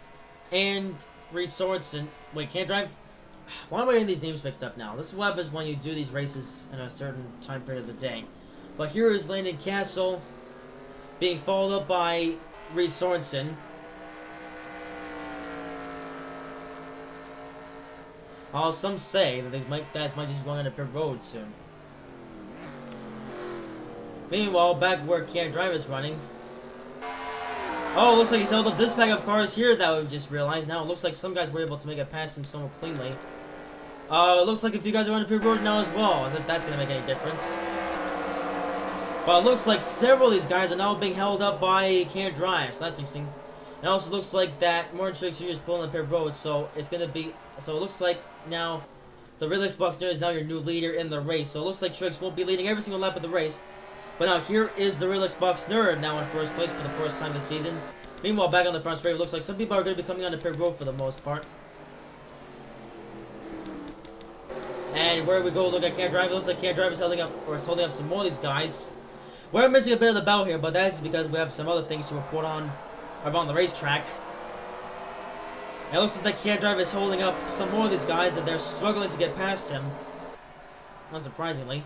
and Reed Sorensen. Wait, Can't Drive? Why am I getting these names mixed up now? This is what happens when you do these races in a certain time period of the day. But here is Landon Castle being followed up by Reed Sorensen. Some say that these guys might just be going on the pit road soon. Meanwhile, back where Can't Drive is running. Oh, looks like he's held up this pack of cars here that we just realized. Now it looks like some guys were able to make it past him somewhat cleanly. It looks like a few guys are on the pit road now as well. I think that's going to make any difference. But it looks like several of these guys are now being held up by Can't Drive, so that's interesting. It also looks like that Martin Truex Jr. is pulling the pit road, so it's going to be... So it looks like now the Ridley Xbox Nerd is now your new leader in the race. So it looks like Truex won't be leading every single lap of the race. But now here is the Real Xbox Nerd now in first place for the first time this season. Meanwhile, back on the front straight, it looks like some people are going to be coming on the pit road for the most part. And where we go, look at Can't Drive. It looks like Can't Drive is holding up some more of these guys. We're missing a bit of the battle here, but that's because we have some other things to report on around the racetrack. And it looks like Can't Drive is holding up some more of these guys, and they're struggling to get past him. Unsurprisingly.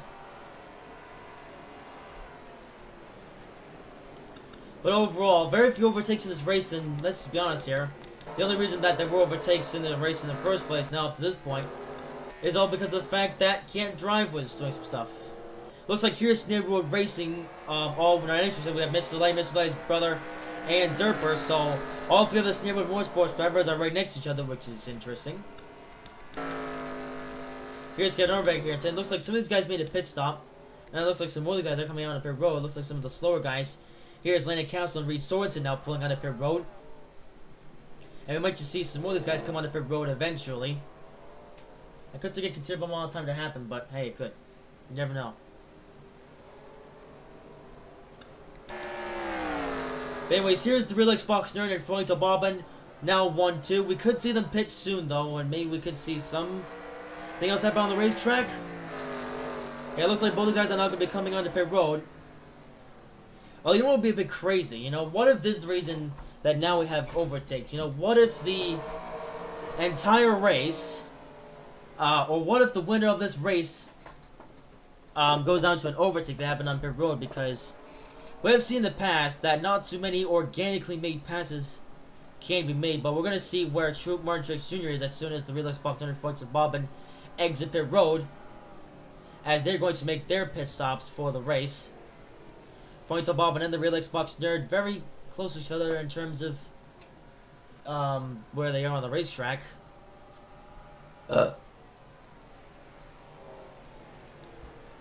But overall, very few overtakes in this race, and let's be honest here. The only reason that there were overtakes in the race in the first place, now up to this point, is all because of the fact that Can't Drive was doing some stuff. Looks like here's Neighborhood Racing, all of our nations. We have Mr. Light's brother, and Derper, so all three of the Neighborhood Motorsports drivers are right next to each other, which is interesting. Here's Kevin Orbeck here, and it looks like some of these guys made a pit stop, and it looks like some more of these guys are coming out on the pit road. It looks like some of the slower guys. Here's Landon Council and Reed Sorensen now pulling on the pit road. And we might just see some more of these guys come on the pit road eventually. It could take a considerable amount of time to happen, but hey, it could. You never know. But anyways, here's the Real Xbox Nerd and Froito Bobbin. Now 1-2. We could see them pit soon though, and maybe we could see something else happen on the racetrack. Yeah, it looks like both these guys are now going to be coming on the pit road. Oh, you know what would be a bit crazy? You know, what if this is the reason that now we have overtakes? You know, what if the entire race, or what if the winner of this race goes down to an overtake that happened on pit road? Because we have seen in the past that not too many organically made passes can be made, but we're going to see where Martin Truex Jr. is as soon as the Real Xbox 100 and Bobbin exit pit road, as they're going to make their pit stops for the race. Froito Bobbin and the Real Xbox Nerd very close to each other in terms of where they are on the racetrack.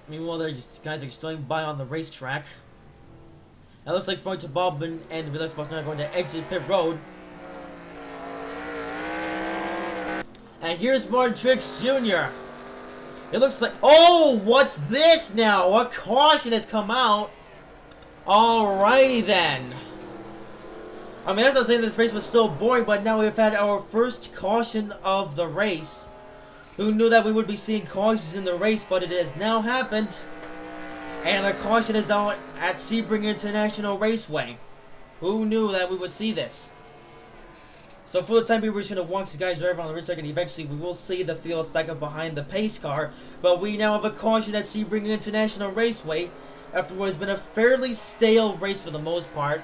Meanwhile, they're just guys are just going by on the racetrack. It looks like Froito Bobbin and the Real Xbox Nerd are going to exit pit road. And here's Martin Truex Jr. It looks like... Oh, what's this now? What caution has come out? Alrighty then. I mean, that's not saying this race was still boring, but now we've had our first caution of the race. Who knew that we would be seeing cautions in the race, but it has now happened. And a caution is out at Sebring International Raceway. Who knew that we would see this? So for the time being, we're just going to watch the guys drive on the racetrack, and eventually we will see the field stack up behind the pace car. But we now have a caution at Sebring International Raceway, after what has been a fairly stale race for the most part.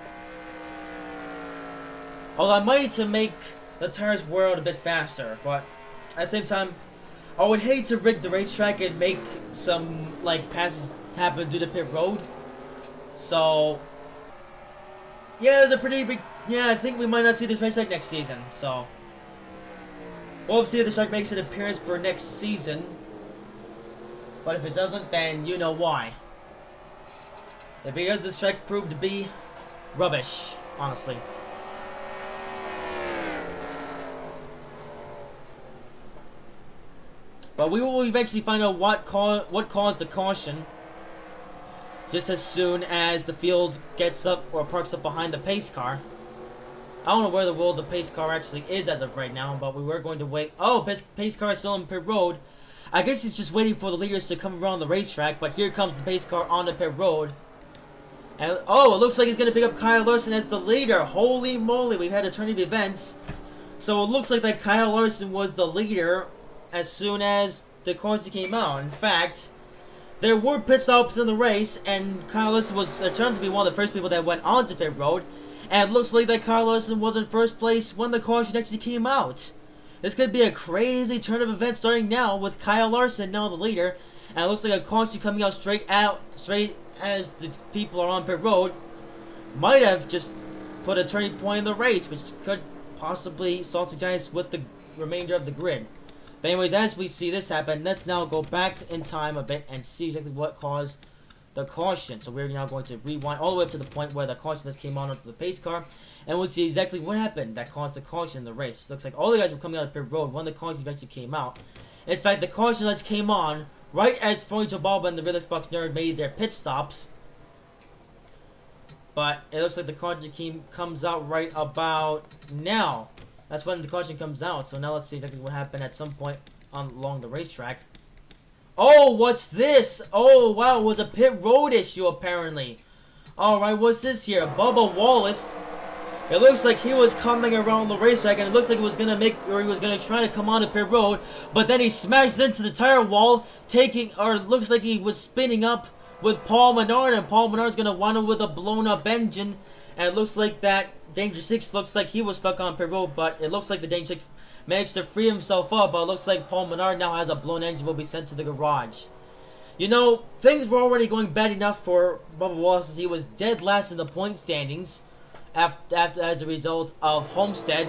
Although I might need to make the tires wear out a bit faster, but at the same time, I would hate to rig the racetrack and make some like passes happen through the pit road. So yeah, there's a pretty big... Yeah, I think we might not see this racetrack next season, so we'll see if the track makes an appearance for next season. But if it doesn't, then you know why. Because this track proved to be rubbish, honestly. But we will eventually find out what caused the caution, just as soon as the field gets up or parks up behind the pace car. I don't know where the world the pace car actually is as of right now, but we were going to wait. Oh, pace car is still on pit road. I guess he's just waiting for the leaders to come around the racetrack, but here comes the pace car on the pit road. And oh, it looks like he's going to pick up Kyle Larson as the leader. Holy moly, we've had a turn of events. So it looks like that Kyle Larson was the leader as soon as the caution came out. In fact, there were pit stops in the race, and Kyle Larson was turned to be one of the first people that went onto pit road. And it looks like that Kyle Larson was in first place when the caution actually came out. This could be a crazy turn of events starting now with Kyle Larson now the leader. And it looks like a caution coming out straight as the people are on pit road. Might have just put a turning point in the race, which could possibly salt the Giants with the remainder of the grid. But anyways, as we see this happen, let's now go back in time a bit and see exactly what caused the caution. So we're now going to rewind all the way up to the point where the caution just came on onto the pace car, and we'll see exactly what happened that caused the caution in the race. Looks like all the guys were coming out of pit road when the caution eventually came out. In fact, the caution lights came on right as Fronto Balba and the Real Xbox Nerd made their pit stops. But it looks like the caution comes out right about now. That's when the caution comes out. So now let's see exactly what happened at some point along the racetrack. Oh, what's this? Oh, wow, it was a pit road issue apparently. Alright, what's this here? Bubba Wallace. It looks like he was coming around the racetrack, and it looks like he was gonna try to come on to pit road, but then he smashed into the tire wall, it looks like he was spinning up with Paul Menard, and Paul Menard's gonna wind up with a blown up engine. And it looks like that Danger 6 looks like he was stuck on pit road, but it looks like the Danger 6 managed to free himself up, but it looks like Paul Menard now has a blown engine, will be sent to the garage. You know, things were already going bad enough for Bubba Wallace as he was dead last in the point standings as a result of Homestead.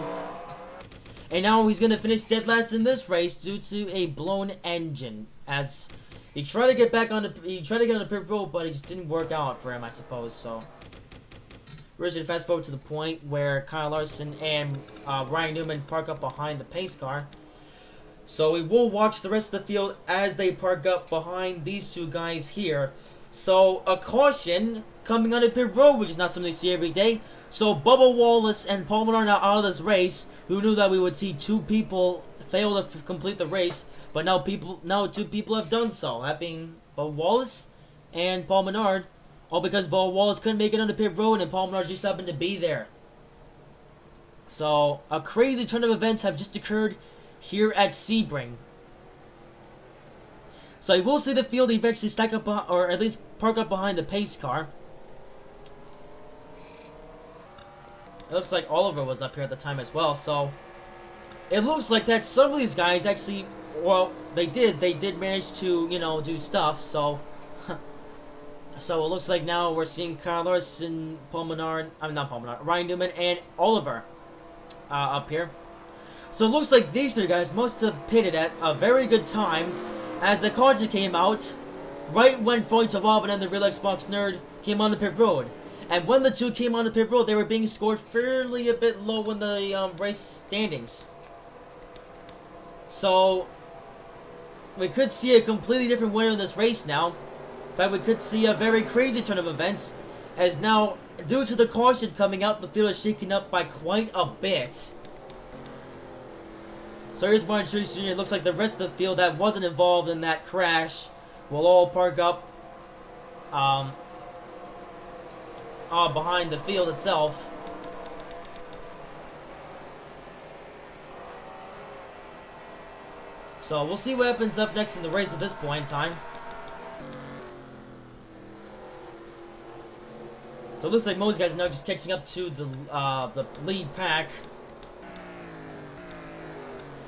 And now he's going to finish dead last in this race due to a blown engine. As he tried to get on the pit road, but it just didn't work out for him, I suppose. So we're just going to fast forward to the point where Kyle Larson and Ryan Newman park up behind the pace car. So we will watch the rest of the field as they park up behind these two guys here. So a caution coming on the pit road, which is not something you see every day. So Bubba Wallace and Paul Menard are out of this race. Who knew that we would see two people fail to complete the race? But now two people have done so. That being Bubba Wallace and Paul Menard. All because Bubba Wallace couldn't make it on the pit road and Paul Menard just happened to be there. So a crazy turn of events have just occurred here at Sebring. So I will see the field eventually stack up, or at least park up behind the pace car. It looks like Oliver was up here at the time as well, so it looks like that some of these guys actually, well, they did manage to, you know, do stuff, so so it looks like now we're seeing Kyle Larson, Ryan Newman, and Oliver up here. So it looks like these three guys must have pitted at a very good time as the caution came out right when Floyd Tavalban and the Real Xbox Nerd came on the pit road. And when the two came on the pit road, they were being scored fairly a bit low in the race standings. So we could see a completely different winner in this race now. In fact, we could see a very crazy turn of events, as now, due to the caution coming out, the field is shaken up by quite a bit. So here's Martin Truex Jr. It looks like the rest of the field that wasn't involved in that crash will all park up behind the field itself. So we'll see what happens up next in the race at this point in time. So it looks like most guys are now just catching up to the lead pack,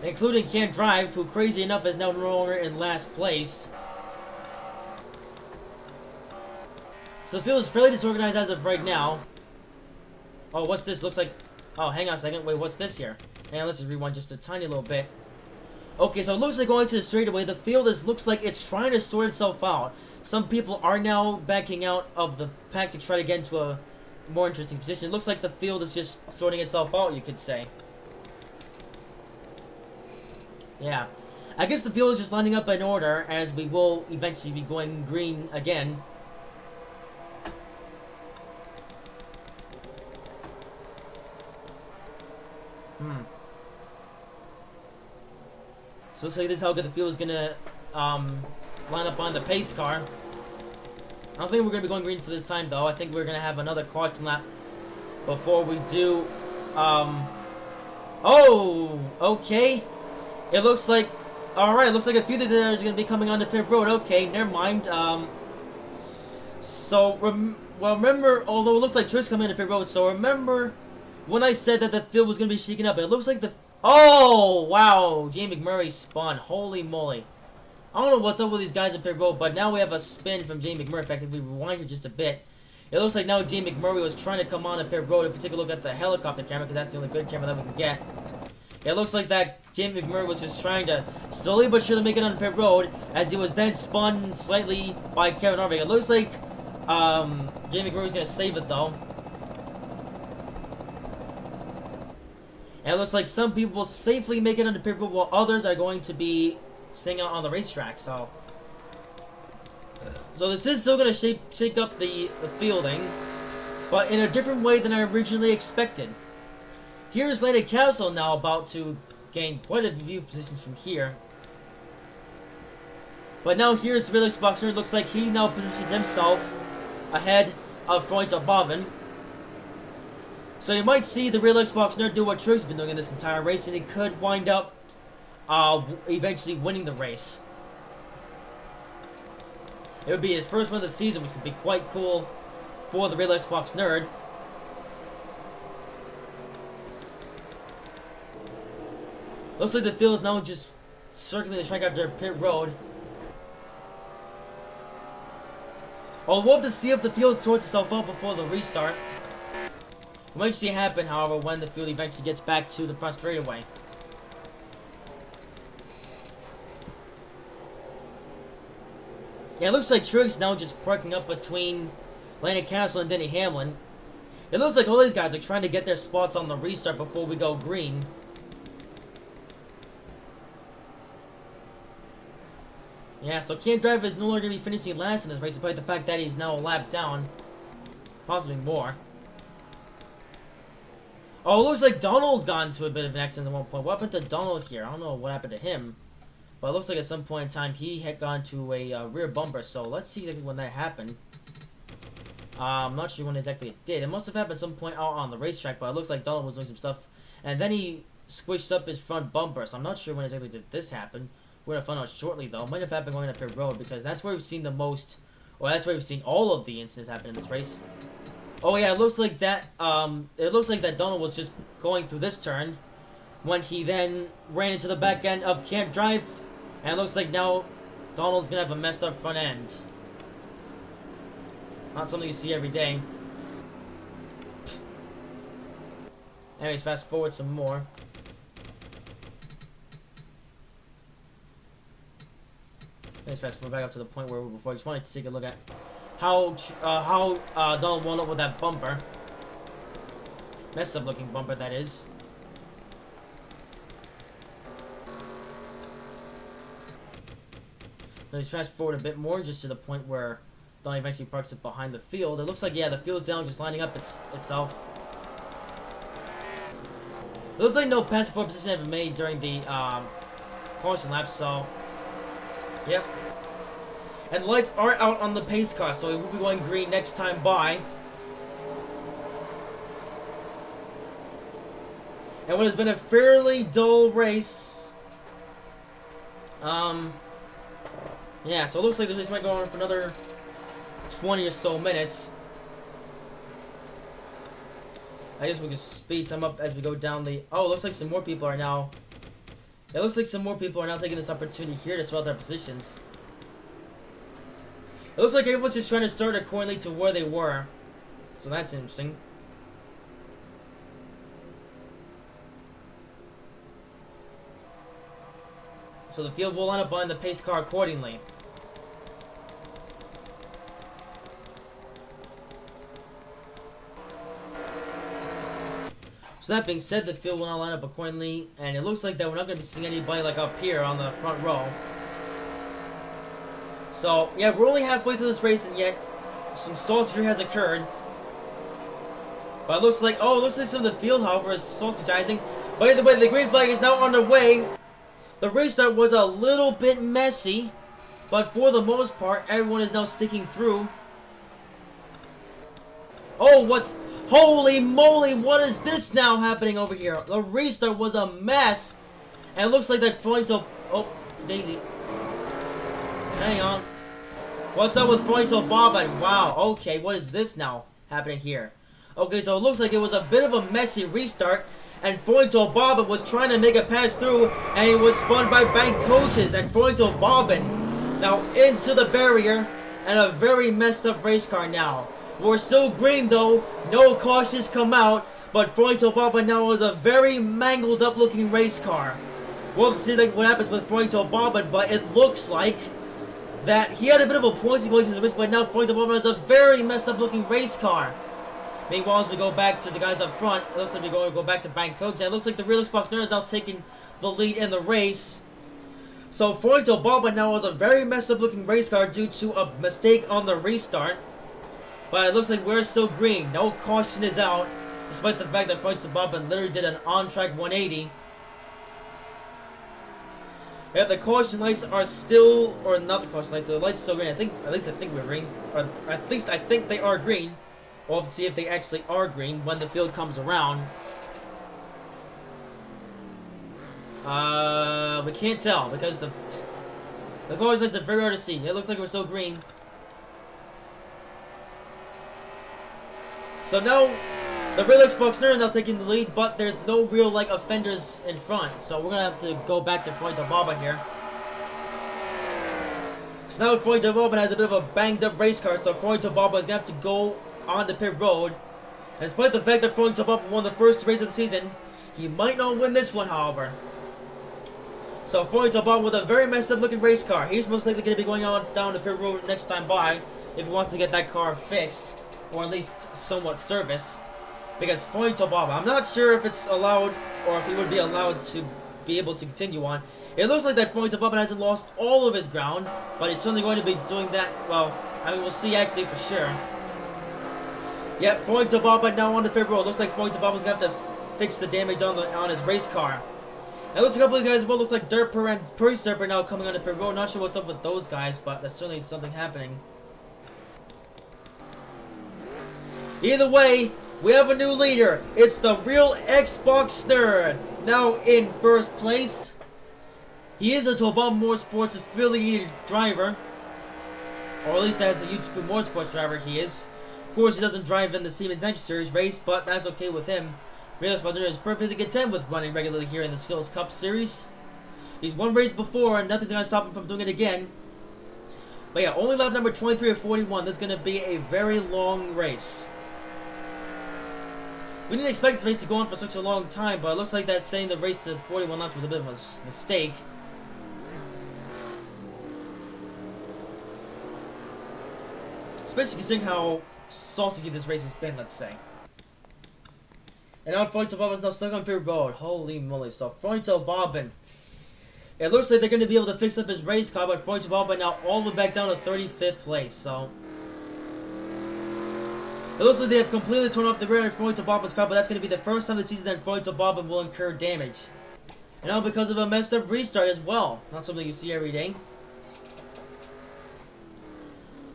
including Can't Drive, who crazy enough is now no longer in last place. So the field is fairly disorganized as of right now. Oh, what's this? Looks like... Oh, hang on a second. Wait, what's this here? And let's just rewind just a tiny little bit. Okay, so it looks like going to the straightaway, the field looks like it's trying to sort itself out. Some people are now backing out of the pack to try to get into a more interesting position. It looks like the field is just sorting itself out, you could say. Yeah. I guess the field is just lining up in order, as we will eventually be going green again. So looks like this is how good the field is gonna line up on the pace car. I don't think we're gonna be going green for this time though. I think we're gonna have another caution lap before we do. Oh, okay. It looks like, all right. It looks like a few of these are gonna be coming on the pit road. Okay, never mind. Remember, although it looks like Trish coming on the pit road. So remember when I said that the field was gonna be shaken up. It looks like the Oh, wow. Jamie McMurray spun. Holy moly. I don't know what's up with these guys in pit road, but now we have a spin from Jamie McMurray. In fact, if we rewind here just a bit, it looks like now Jamie McMurray was trying to come on to pit road. If we take a look at the helicopter camera, because that's the only good camera that we can get, it looks like that Jamie McMurray was just trying to slowly but surely make it on pit road, as he was then spun slightly by Kevin Harvick. It looks like Jamie McMurray's going to save it, though. And it looks like some people will safely make it onto pit road, while others are going to be staying out on the racetrack. So this is still going to shake up the fielding, but in a different way than I originally expected. Here's Landon Castle now about to gain quite a few positions from here. But now here's Felix Buckner. Looks like he's now positioned himself ahead of Frontale Bobbin. So you might see the real Xbox Nerd do what Trig's been doing in this entire race, and he could wind up eventually winning the race. It would be his first win of the season, which would be quite cool for the real Xbox Nerd. Looks like the field is now just circling the track after pit road. Well, we'll have to see if the field sorts itself out before the restart. We might see it happen, however, when the field eventually gets back to the front straightaway. Yeah, it looks like Trig's now just parking up between Landon Castle and Denny Hamlin. It looks like all these guys are trying to get their spots on the restart before we go green. Yeah, so Cam Driver is no longer going to be finishing last in this race, despite the fact that he's now a lap down. Possibly more. Oh, it looks like Donald got into a bit of an accident at one point. What happened to Donald here? I don't know what happened to him. But it looks like at some point in time he had gone to a rear bumper. So let's see exactly when that happened. I'm not sure when exactly it did. It must have happened at some point out on the racetrack, but it looks like Donald was doing some stuff. And then he squished up his front bumper. So I'm not sure when exactly did this happen. We're going to find out shortly, though. It might have happened going up pit road, because that's where we've seen the most, or that's where we've seen all of the incidents happen in this race. Oh yeah, it looks like that. Donald was just going through this turn when he then ran into the back end of Camp Drive, and it looks like now Donald's gonna have a messed up front end. Not something you see every day. Anyways, fast forward some more. Let's fast forward back up to the point where we were before. I just wanted to take a look at how Donald wound up with that bumper. Messed up looking bumper, that is. Let's fast forward a bit more, just to the point where Donald eventually parks it behind the field. It looks like, yeah, the field's now just lining up itself. It looks like no pass forward position had been made during the caution lap, so yep. And the lights are out on the pace car, so it will be going green next time by. And what has been a fairly dull race. Yeah, so it looks like the race might go on for another 20 or so minutes. I guess we can speed some up as we go down the... Oh, it looks like some more people are now... It looks like some more people are now taking this opportunity here to swell their positions. It looks like everyone's just trying to start accordingly to where they were. So that's interesting. So the field will line up behind the pace car accordingly. So that being said, the field will now line up accordingly, and it looks like that we're not going to be seeing anybody like up here on the front row. So, yeah, we're only halfway through this race, and yet some sausage has occurred. But it looks like, oh, it looks like some of the field, however, is sausagizing. By the way, the green flag is now underway. The restart was a little bit messy, but for the most part, everyone is now sticking through. Oh, what's... Holy moly, what is this now happening over here? The restart was a mess. And it looks like that Frontale... Oh, it's Daisy. Hang on. What's up with Frontale Bobbin? Wow, okay, what is this now happening here? Okay, so it looks like it was a bit of a messy restart. and Fointo Bobbin was trying to make a pass through, and he was spun by bank coaches, and Fointo Bobbin now into the barrier, and a very messed up race car now. We're still green though, no cautions come out, but Fointo Bobbin now is a very mangled up looking race car. We'll see what happens with Fointo Bobbin, but it looks like that he had a bit of a poison in the race, but now Fointo Bobbin has a very messed up looking race car. Meanwhile, as we go back to the guys up front, it looks like we're going to go back to bank coach, and it looks like the real Xbox Nerd is now taking the lead in the race. So Fointo Bobbin now has a very messed up looking race car due to a mistake on the restart. But it looks like we're still green. No caution is out, despite the fact that Fointo Bobbin literally did an on-track 180. Yeah, the caution lights are still, or not the caution lights, the lights are still green. At least I think we're green. Or at least I think they are green. We'll have to see if they actually are green when the field comes around. We can't tell because the caution lights are very hard to see. It looks like we're still green. So now, the real Xbox Nerd is now taking the lead, but there's no real, like, offenders in front. So we're going to have to go back to Fointo Bobbin here. So now Fointo Bobbin has a bit of a banged up race car, so Fointo Bobbin is going to have to go on the pit road. And despite the fact that Fointo Bobbin won the first race of the season, he might not win this one, however. So Fointo Bobbin with a very messed up looking race car. He's most likely going to be going on down the pit road next time by if he wants to get that car fixed, or at least somewhat serviced. Because Fointo Bobbin, I'm not sure if it's allowed, or if he would be allowed to be able to continue on. It looks like that Fointo Bobbin hasn't lost all of his ground, but he's certainly going to be doing that, well, I mean, we'll see actually for sure. Yep, Fointo Bobbin now on the pit road. Looks like Fointo Bobbin's going to have to fix the damage on his race car. It looks like a couple of these guys as well. Looks like Dirt Per and Surfer now coming on the pit road. Not sure what's up with those guys, but there's certainly something happening. Either way, we have a new leader. It's the real Xbox Nerd. Now in first place. He is a Tobam Motorsports affiliated driver. Or at least as a YouTube Motorsports driver he is. Of course he doesn't drive in the Team Adventure Series race, but that's okay with him. Real Xbox Nerd is perfectly content with running regularly here in the Skittles Cup Series. He's won race before and nothing's going to stop him from doing it again. But yeah, only lap number 23 of 41. That's going to be a very long race. We didn't expect the race to go on for such a long time, but it looks like that saying the race to 41 laps was a bit of a mistake. Especially considering how sausagey this race has been, let's say. And now Fointo Bobbin is now stuck on pit road. Holy moly. So Fointo Bobbin, it looks like they're going to be able to fix up his race car, but Fointo Bobbin now all the way back down to 35th place, so it looks like they have completely torn off the rear of Fointo Bobbin's car, but that's going to be the first time this season that Fointo Bobbin will incur damage. And now because of a messed up restart as well. Not something you see every day.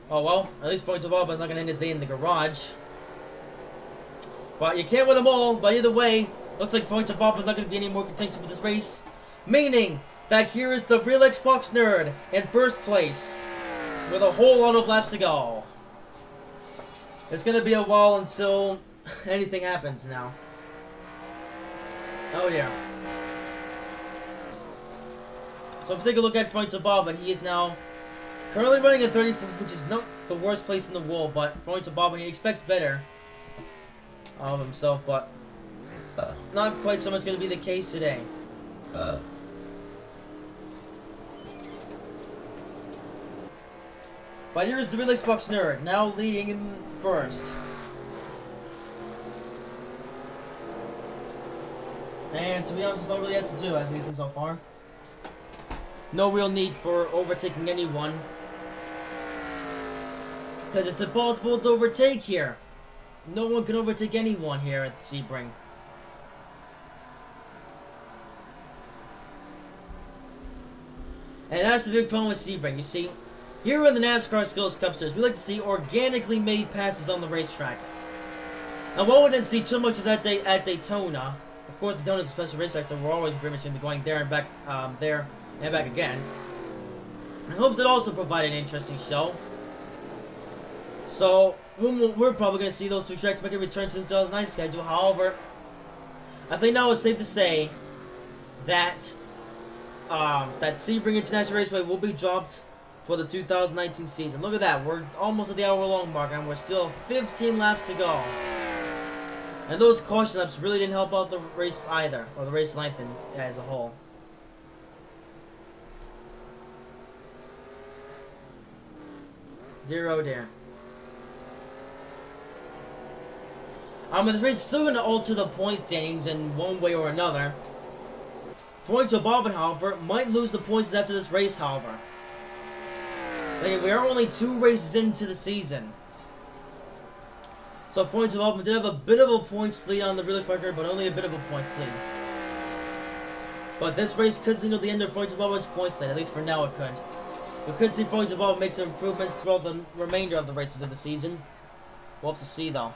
Oh well, at least Fointo Bobbin's not going to end his day in the garage. But you can't win them all, but either way, looks like Fointo Bobbin's not going to be any more contention for this race. Meaning that here is the real Xbox Nerd in first place with a whole lot of laps to go. It's going to be a while until anything happens now. Oh yeah. So if we take a look at Fointo Bobbin, he is now currently running in 34th, which is not the worst place in the world, but Fointo Bobbin, he expects better of himself, but not quite so much going to be the case today. But here's the real Xbox Nerd, now leading in first. And to be honest, that's all really has to do, as we've seen so far. No real need for overtaking anyone, because it's impossible to overtake here. No one can overtake anyone here at Sebring. And that's the big problem with Sebring. You see, here in the NASCAR Skills Cup Series, we like to see organically made passes on the racetrack. Now, while we didn't see too much of that at Daytona, of course, Daytona is a special racetrack, so we're always pretty much going to be going there and back, there and back again. I hope it also provide an interesting show. So, we're probably going to see those two tracks make a return to the 2009 schedule. However, I think now it's safe to say that that Sebring International Raceway will be dropped for the 2019 season. Look at that. We're almost at the hour-long mark, and we're still 15 laps to go. And those caution laps really didn't help out the race either, or the race length as a whole. Dear oh dear. The race is still going to alter the point standings in one way or another. Formula Bobbin, however, might lose the points after this race, however. Like, we are only 2 races into the season. So Formula Bobbin did have a bit of a points lead on the Real Partner, but only a bit of a points lead. But this race could signal the end of Formula Bobbin's points lead, at least for now it could. We could see Formula Bobbin make some improvements throughout the remainder of the races of the season. We'll have to see, though.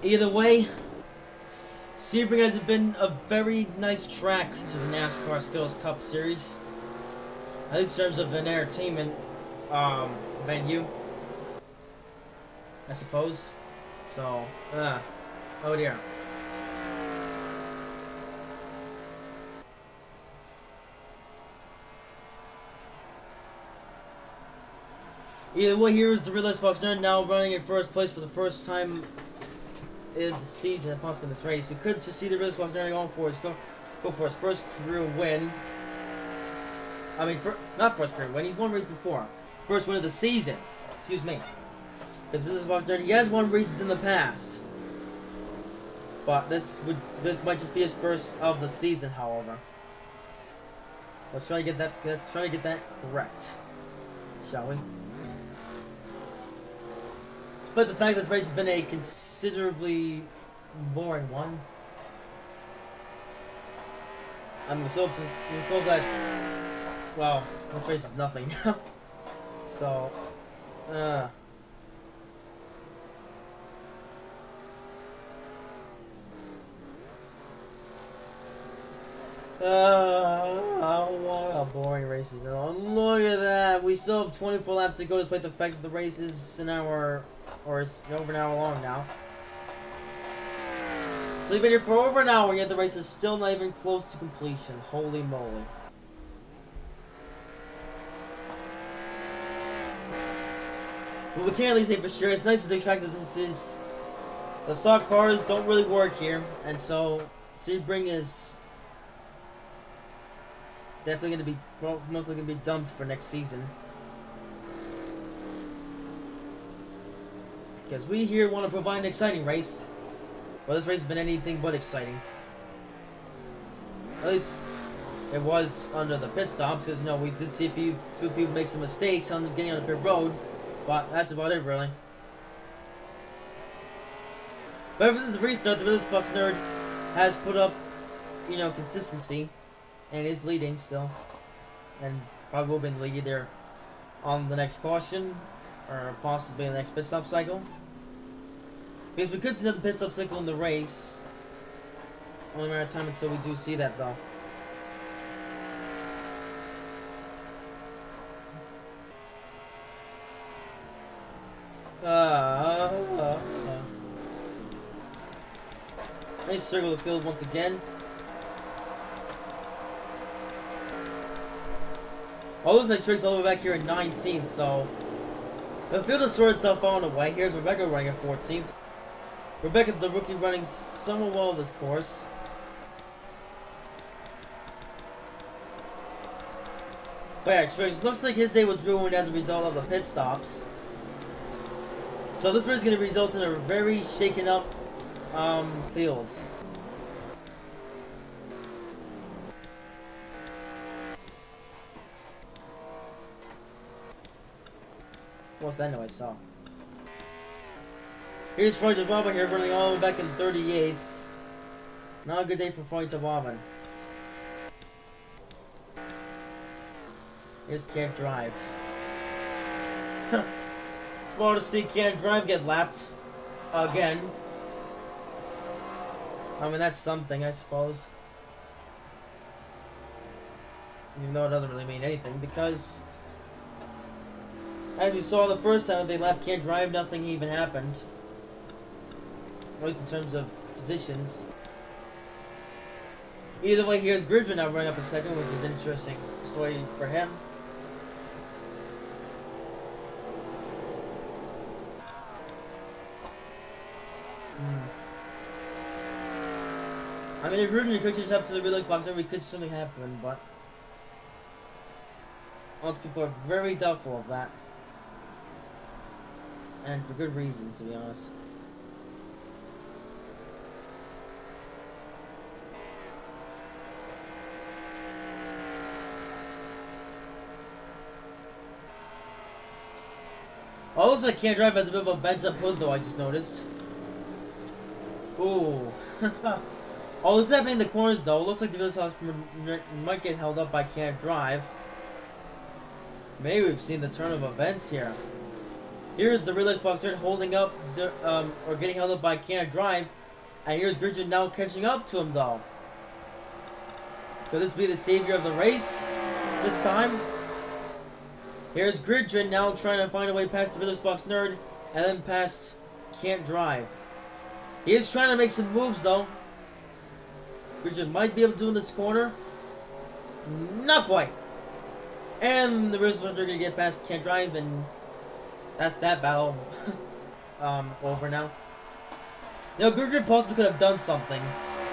Either way, Sebring has been a very nice track to the NASCAR Skittles Cup Series. At least in terms of an entertainment venue, I suppose. So, oh dear. Either way, here is the Real Box Nerd now running in first place for the first time in the season, possibly in this race. We could just see the Real Box Nerd going for his first career win. I mean, not first career win. He's won race before. First win of the season. Excuse me. Because Real Box Nerd, he has won races in the past. But this might just be his first of the season, however. Let's try to get that. Let's try to get that correct, shall we? But the fact that this race has been a considerably boring one. I'm still that's well, this race is nothing. So, what a boring race is. Oh, look at that. We still have 24 laps to go despite the fact that the race is an hour, or it's over an hour long now. So you've been here for over an hour, yet the race is still not even close to completion. Holy moly. But we can't at least say for sure. It's nice to the fact that this is... The stock cars don't really work here, and so Sebring is definitely going to be, well, mostly going to be dumped for next season. Because we here want to provide an exciting race. Well, this race has been anything but exciting. At least it was under the pit stops, because, you know, we did see a few people make some mistakes on getting on the pit road. But that's about it, really. But ever since the restart, the Real Box Nerd has put up, you know, consistency. And is leading still. And probably will be in the lead either on the next caution or possibly the next pit stop cycle. Because we could see another pit stop cycle in the race. Only a matter of time until we do see that, though. Nice circle the field once again. All looks like Tricks all the way back here in 19th, so the field has sorted itself out in a way. Here's Rebecca running at 14th. Rebecca, the rookie, running somewhat well this course. But yeah, Tricks, looks like his day was ruined as a result of the pit stops. So this race is going to result in a very shaken up field. What's that noise? So here's Formula Bobbin here running all the way back in 38th. Not a good day for Formula Bobbin. Here's Can't Drive. Well, to see Can't Drive get lapped again. I mean, that's something, I suppose. Even though it doesn't really mean anything, because As we saw the first time they left can't drive, nothing even happened. At least in terms of positions. Either way, here's Gridger now running up a second, which is an interesting story for him. I mean, if Gridger could just up to the release box, then we could see something happen, but other people are very doubtful of that. And for good reason, to be honest. Oh, looks like Can't Drive has a bit of a bent up hood, though, I just noticed. Ooh. Oh, this is happening in the corners, though. It looks like the Village House might get held up by Can't Drive. Maybe we've seen the turn of events here. Here's the Relay Spark Dirt holding up, or getting held up by Can't Drive. And here's Gridger now catching up to him, though. Could this be the savior of the race this time? Here's Gridger now trying to find a way past the Relay Box Nerd and then past Can't Drive. He is trying to make some moves, though. Gridger might be able to do in this corner. Not quite. And the Relay Box Nerd are going to get past Can't Drive, and that's that battle over now. You know, Gridger possibly could have done something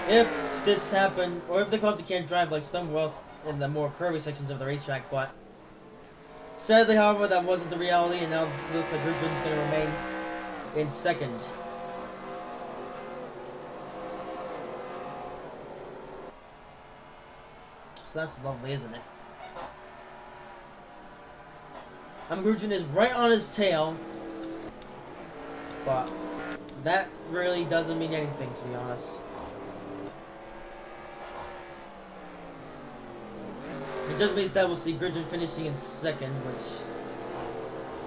if this happened, or if they come up to Can't Drive like somewhere else in the more curvy sections of the racetrack, but sadly, however, that wasn't the reality, and now it looks like Gridger's going to remain in second. So that's lovely, isn't it? Gridger is right on his tail, but that really doesn't mean anything, to be honest. It just means that we'll see Gridger finishing in second, which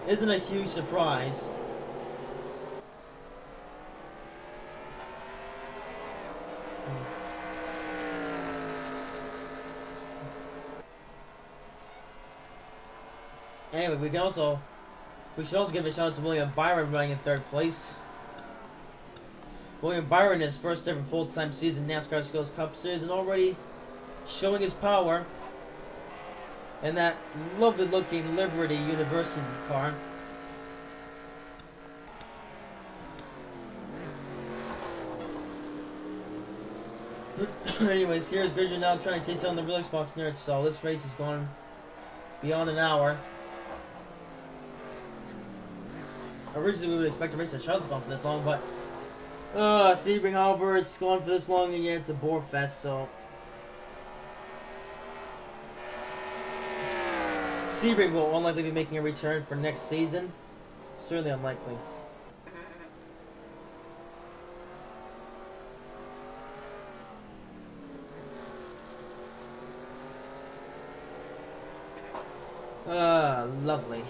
isn't a huge surprise. Anyway, we should also give a shout out to William Byron running in third place. William Byron is first ever full-time season NASCAR Skills Cup Series and already showing his power in that lovely looking Liberty University car. Anyways, here's Gridger now trying to chase down the Relay Box Nerds, so this race is going beyond an hour. Originally, we would expect a race that Charlotte's gone for this long, but Sebring, however, it's gone for this long, and yeah, it's a bore fest, so Sebring will unlikely be making a return for next season. Certainly unlikely. Lovely.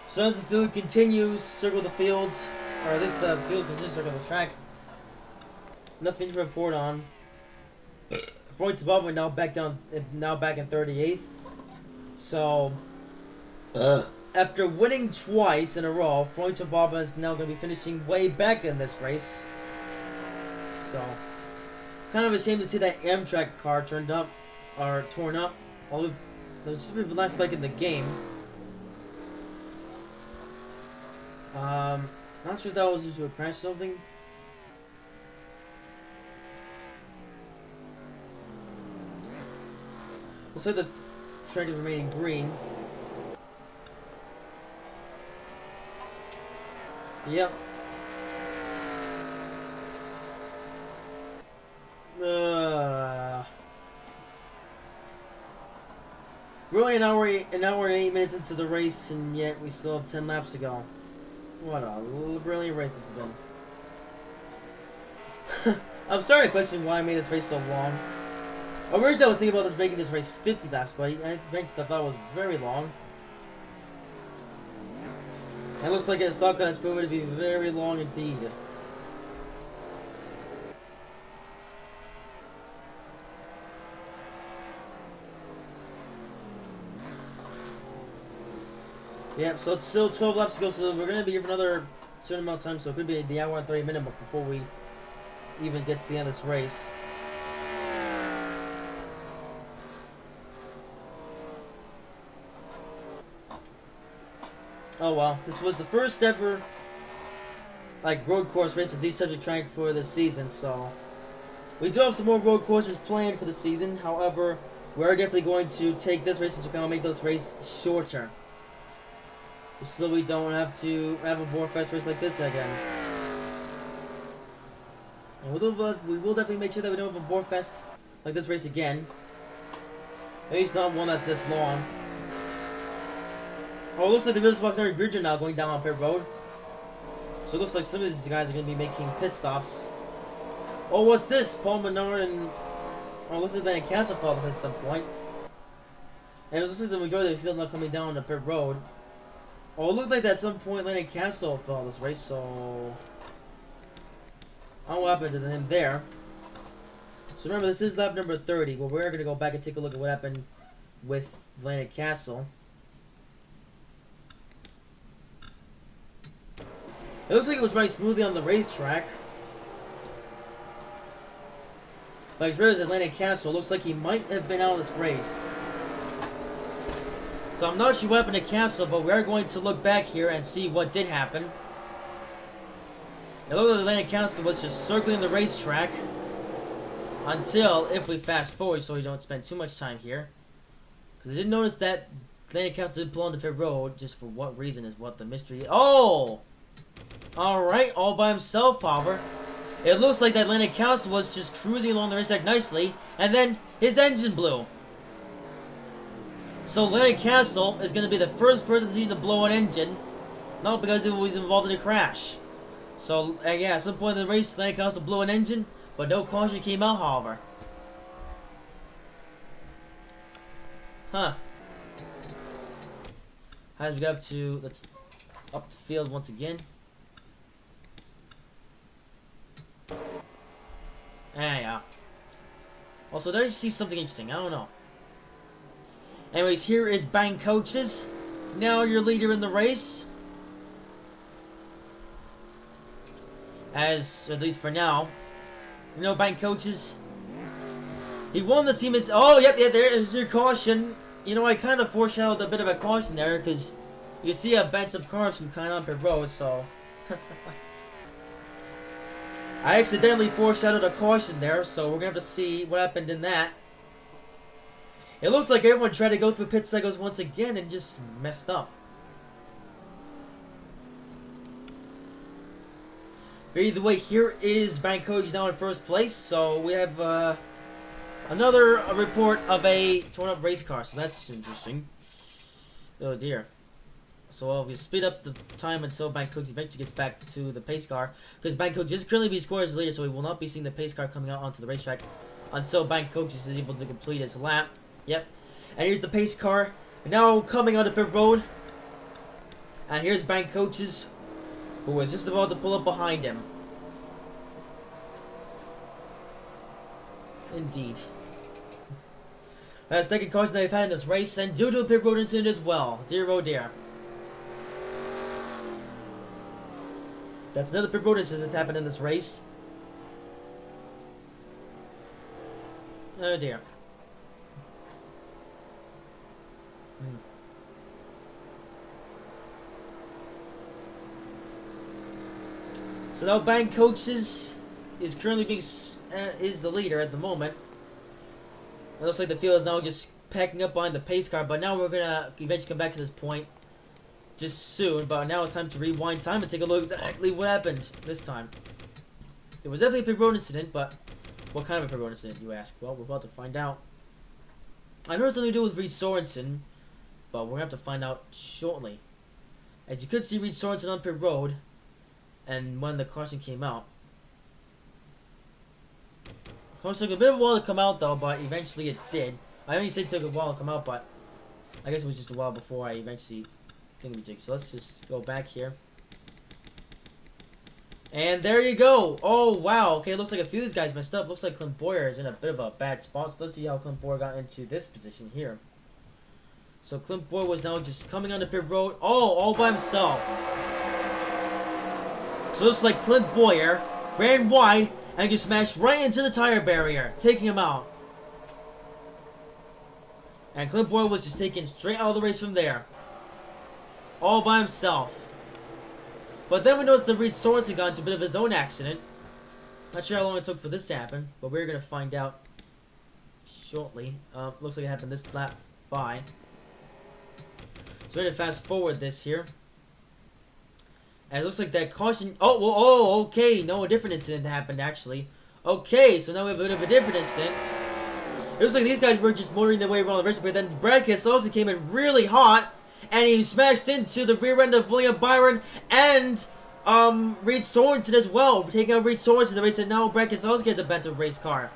So as the field continues to circle the field, or at least the field continues to circle the track, nothing to report on. Floyd Zimbabwe now back in 38th. So after winning twice in a row, Floyd Zimbabwe is now going to be finishing way back in this race. So kind of a shame to see that Amtrak car torn up. Although that was just the last bike in the game. Not sure if that was due to a crash or something. Looks like the track is remaining green. Yep. Really an hour and 8 minutes into the race, and yet we still have 10 laps to go. What a brilliant race this has been. I'm starting to question why I made this race so long. Originally I was thinking about making this race 50 laps, but I thought it was very long. And it looks like it's stock has proven to be very long indeed. Yeah, so it's still 12 laps to go, so we're going to be here for another certain amount of time, so it could be the hour and 30 minute mark before we even get to the end of this race. Oh well, this was the first ever like road course race at the subject track for this season, so we do have some more road courses planned for the season. However, we are definitely going to take this race into account and make those races shorter, so we don't have to have a more fast race like this again. And we will definitely make sure that we don't have a more fast like this race again. At least not one that's this long. Oh, it looks like the Village Box Bridge are now going down on pit road. So it looks like some of these guys are going to be making pit stops. Oh, what's this? Paul Menard and... Oh, it looks like they canceled for at some point. And it looks like the majority of the field now coming down the pit road. Oh, it looked like that at some point Lennon Castle fell this race, so... I don't know what happened to him there. So remember, this is lap number 30, but we're going to go back and take a look at what happened with Lennon Castle. It looks like it was running smoothly on the racetrack. But as far as Atlantic Castle, it looks like he might have been out of this race. So I'm not sure what happened to Castle, but we are going to look back here and see what did happen. It looks like Atlantic Castle was just circling the racetrack until, if we fast forward so we don't spend too much time here. Because I did notice that Atlantic Castle did pull onto pit road, just for what reason is what the mystery is. Oh! Alright, all by himself, however. It looks like that Atlantic Castle was just cruising along the racetrack nicely, and then his engine blew. So Atlantic Castle is going to be the first person to see to blow an engine, not because he was involved in a crash. So, yeah, at some point in the race, Atlantic Castle blew an engine, but no caution came out, however. Huh. As we get up to, let's up the field once again. Yeah. Also, did I see something interesting? I don't know. Anyways, here is Bank Coaches. Now your leader in the race. As, at least for now. You know, Bank Coaches. He won the Siemens. Oh, yep, yeah, there is your caution. You know, I kind of foreshadowed a bit of a caution there, because you see I bent some cars from kind of on pit road, so... I accidentally foreshadowed a caution there, so we're going to have to see what happened in that. It looks like everyone tried to go through pit cycles once again and just messed up. But either way, here is Bank Coach now in first place, so we have another report of a torn up race car, so that's interesting. Oh dear. So we speed up the time until Bank Coach eventually gets back to the pace car, because Bank Coach is currently being scored as the leader, so we will not be seeing the pace car coming out onto the racetrack until Bank Coach is able to complete his lap. Yep. And here's the pace car now coming onto pit road. And here's Bank Coaches, who is just about to pull up behind him. Indeed. That's the second caution they've had in this race, and due to a pit road incident as well. Dear oh dear. That's another pit road incident that's happened in this race. Oh dear. So now Bank Coaches is currently being is the leader at the moment. It looks like the field is now just packing up behind the pace car, but now we're gonna eventually come back to this point just soon. But now it's time to rewind time and take a look at exactly what happened this time. It was definitely a pit road incident, but what kind of a pit road incident, you ask? Well, we're about to find out. I know it's something to do with Reed Sorensen, but we're gonna have to find out shortly. As you could see, Reed Sorensen on pit road, and when the caution came out. Caution took a bit of a while to come out though, but eventually it did. I only said it took a while to come out, but I guess it was just a while before I eventually thingamajig. So let's just go back here. And there you go. Oh wow. Okay, it looks like a few of these guys messed up. Looks like Clint Boyer is in a bit of a bad spot. So let's see how Clint Boyer got into this position here. So Clint Boyd was now just coming on the pit road. Oh, all by himself. So it's like Clint Boyer ran wide and just smashed right into the tire barrier, taking him out. And Clint Boyer was just taken straight out of the race from there. All by himself. But then we noticed that Reed Sorensen got into a bit of his own accident. Not sure how long it took for this to happen, but we're going to find out shortly. Looks like it happened this lap by. So we're going to fast forward this here. And it looks like that caution... Oh, okay. No, a different incident happened, actually. Okay, so now we have a bit of a different incident. It looks like these guys were just motoring their way around the race, but then Brad Keselowski came in really hot, and he smashed into the rear end of William Byron and Reed Sorensen as well, taking out Reed Sorensen in the race, and now Brad Keselowski has a bent up race car.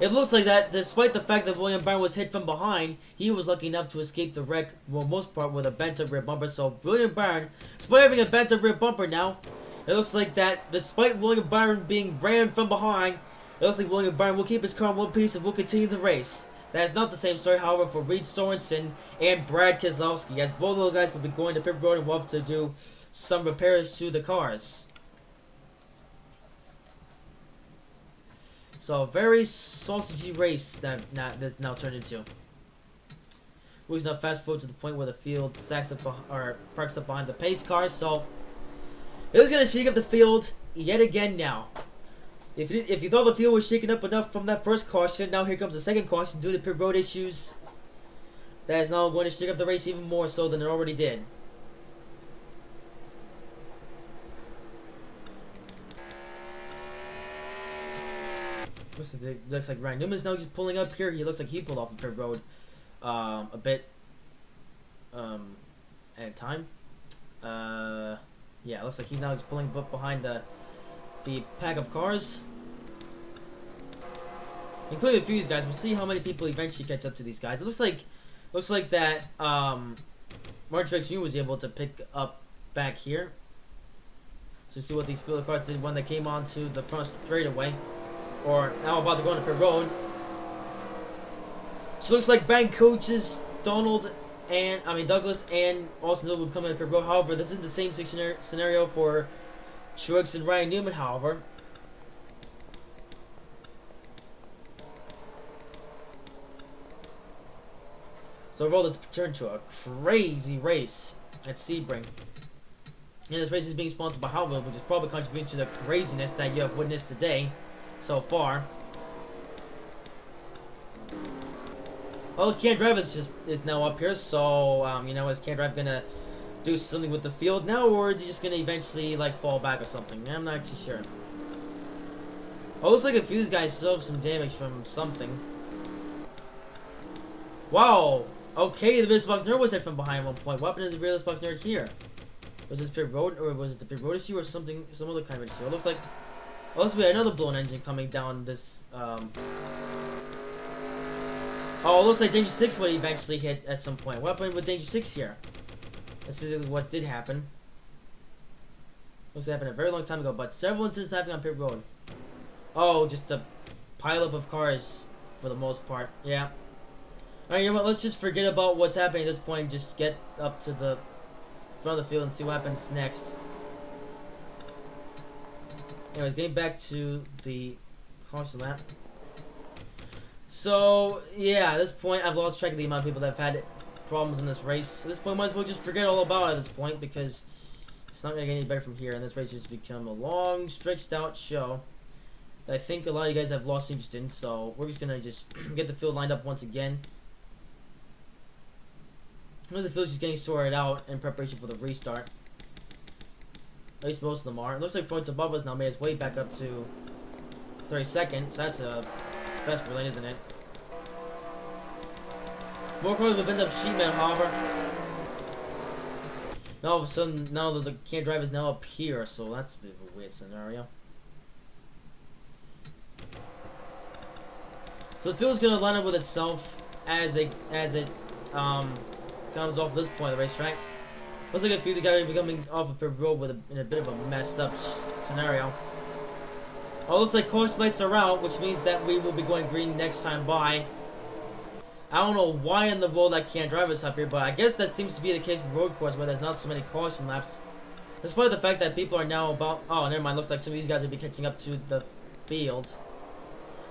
It looks like that, despite the fact that William Byron was hit from behind, he was lucky enough to escape the wreck, for most part, with a bent up rear bumper. So William Byron, despite having a bent up rear bumper now, it looks like that, despite William Byron being rammed from behind, it looks like William Byron will keep his car in one piece and will continue the race. That is not the same story, however, for Reed Sorensen and Brad Keselowski, as both of those guys will be going to pit road and will have to do some repairs to the cars. So, a very sausagey race that's now turned into. We're now fast forward to the point where the field stacks up or parks up behind the pace car. So, it is going to shake up the field yet again now. If you thought the field was shaken up enough from that first caution, now here comes the second caution due to pit road issues. That is now going to shake up the race even more so than it already did. Looks like Ryan Newman's now just pulling up here. He looks like he pulled off the pit road a bit at a time. Yeah, it looks like he's now just pulling up behind the pack of cars, including a few of these guys. We'll see how many people eventually catch up to these guys. It looks like that Martin Truex Jr. was able to pick up back here. So see what these field cars did when they came onto the front straightaway, or now about to go on the pit road. So it looks like bank coaches Douglas and Austin Dillon will come in the pit road. However, this is the same scenario for Truex and Ryan Newman, however. So overall, this turned to a crazy race at Sebring. And this race is being sponsored by Hotwheels, which is probably contributing to the craziness that you have witnessed today so far. Well, Can't Drive is now up here, so is Can't Drive gonna do something with the field now, or is he just gonna eventually fall back or something? I'm not actually sure. Oh, looks like a few of these guys still have some damage from something. Wow. Okay, the rearless box nerd was hit from behind at one point. What happened to the rearless box nerd here? Was this pit road, or was it the pit road issue, or some other kind of issue? It looks like we had another blown engine coming down this. Oh, it looks like Danger 6 would eventually hit at some point. What happened with Danger 6 here? This is what did happen. This happened a very long time ago, but several incidents happening on pit road. Oh, just a pileup of cars for the most part. Yeah. Alright, you know what? Let's just forget about what's happening at this point. Just get up to the front of the field and see what happens next. Anyways, getting back to the caution lap. So, yeah, at this point, I've lost track of the amount of people that have had problems in this race. At this point, might as well just forget all about it at this point, because it's not going to get any better from here, and this race has become a long, stretched out show that I think a lot of you guys have lost interest in, so we're just going to get the field lined up once again. The field's just getting sorted out in preparation for the restart. At least most of them are. It looks like Floyd Bubba's now made his way back up to 32nd, so that's a best lane, isn't it? More cars have been up sheetmetal, however. Now all of a sudden, now that the Can't Drive is now up here, so that's a bit of a weird scenario. So the field's gonna line up with itself as it comes off this point of the racetrack. Looks like a few of the guys are coming off of pit road in a bit of a messed up scenario. Oh, looks like caution lights are out, which means that we will be going green next time by. I don't know why in the world I can't drive us up here, but I guess that seems to be the case with road course where there's not so many caution laps. Despite the fact that people are now about... Oh, never mind. Looks like some of these guys will be catching up to the field.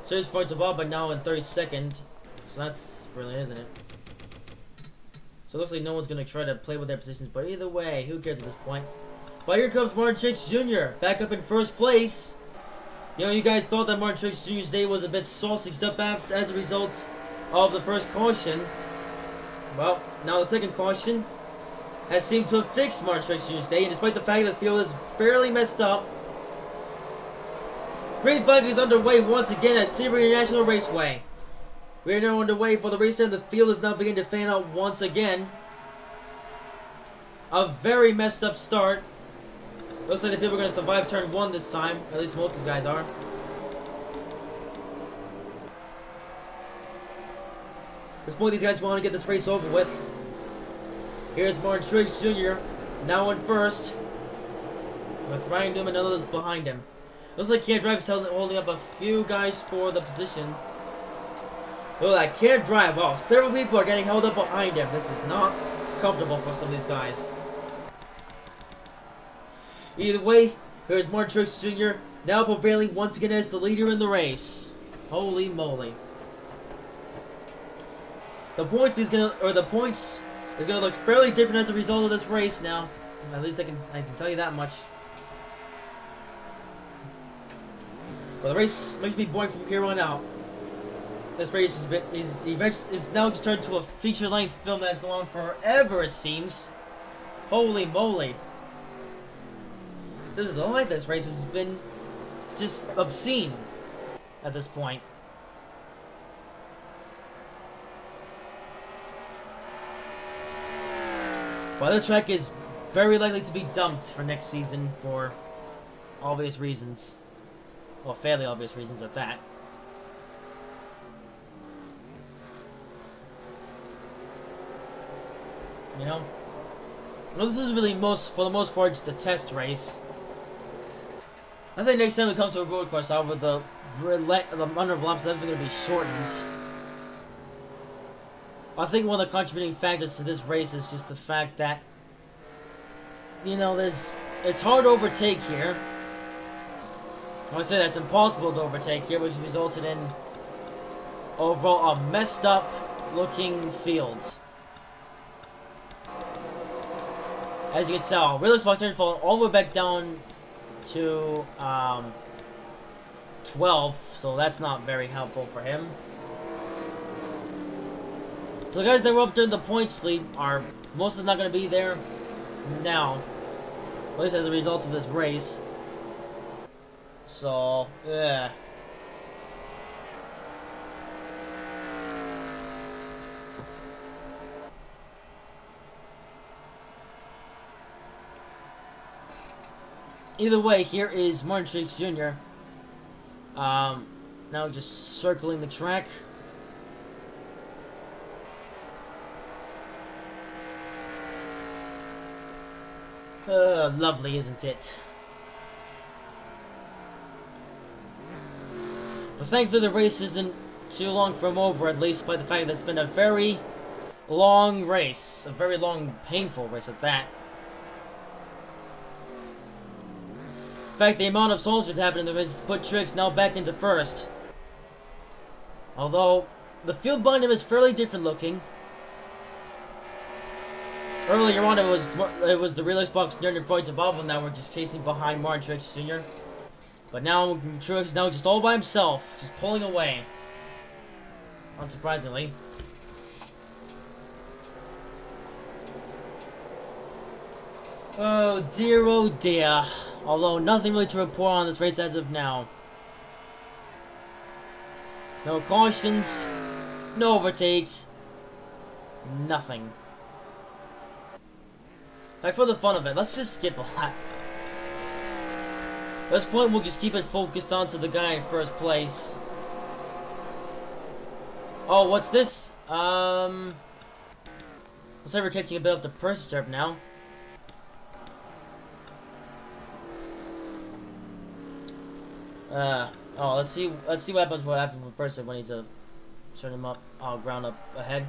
Serious point to ball, but now in 32nd. So that's brilliant, isn't it? So it looks like no one's going to try to play with their positions. But either way, who cares at this point? But here comes Martin Truex Jr. back up in first place. You know, you guys thought that Martin Truex Jr.'s day was a bit sausaged up as a result of the first caution. Well, now the second caution has seemed to have fixed Martin Truex Jr.'s day, and despite the fact that the field is fairly messed up, green flag is underway once again at Sebring International Raceway. We are now underway for the race, and the field is now beginning to fan out once again. A very messed up start. Looks like the people are going to survive turn 1 this time. At least most of these guys are. At this point, these guys want to get this race over with. Here's Martin Truex Jr. now in first, with Ryan Newman and others behind him. Looks like Can't Drive is holding up a few guys for the position. Look at that, Can't Drive. Oh, several people are getting held up behind him. This is not comfortable for some of these guys. Either way, here's Martin Truex Jr. now prevailing once again as the leader in the race. Holy moly. The points is gonna look fairly different as a result of this race now. At least I can tell you that much. But the race makes me boring from here on out. This race is now just turned to a feature-length film that's going on forever, it seems. Holy moly. This is the light. This race has been just obscene at this point. Well, this track is very likely to be dumped for next season for obvious reasons. Well, fairly obvious reasons at that. You know? Well, this is really for the most part, just a test race. I think next time we come to a road course, however, the number of laps is definitely going to be shortened. I think one of the contributing factors to this race is just the fact that, you know, it's hard to overtake here. I would say that's impossible to overtake here, which resulted in overall a messed up looking field. As you can tell, Ridley Scott's turn falling all the way back down to 12, so that's not very helpful for him. So the guys that were up during the points lead are mostly not going to be there now, at least as a result of this race. So, yeah. Either way, here is Martin Truex Jr. Now just circling the track. Lovely, isn't it? But thankfully the race isn't too long from over, at least by the fact that it's been a very long race. A very long, painful race at that. In fact, the amount of soldiers that happened in the race put Truex now back into first. Although, the field behind him is fairly different looking. Earlier on, it was the Relay Box and Freud to Bob that were just chasing behind Martin Truex Jr. But now, Truex now just all by himself, just pulling away. Unsurprisingly. Oh dear. Although, nothing really to report on this race as of now. No cautions, no overtakes, nothing. Like, for the fun of it, let's just skip a lap. At this point, we'll just keep it focused onto the guy in first place. Oh, what's this? Looks like we're catching a bit up to Percy now. Oh, let's see what happens with Percy when he's Turn him up. Ground up ahead.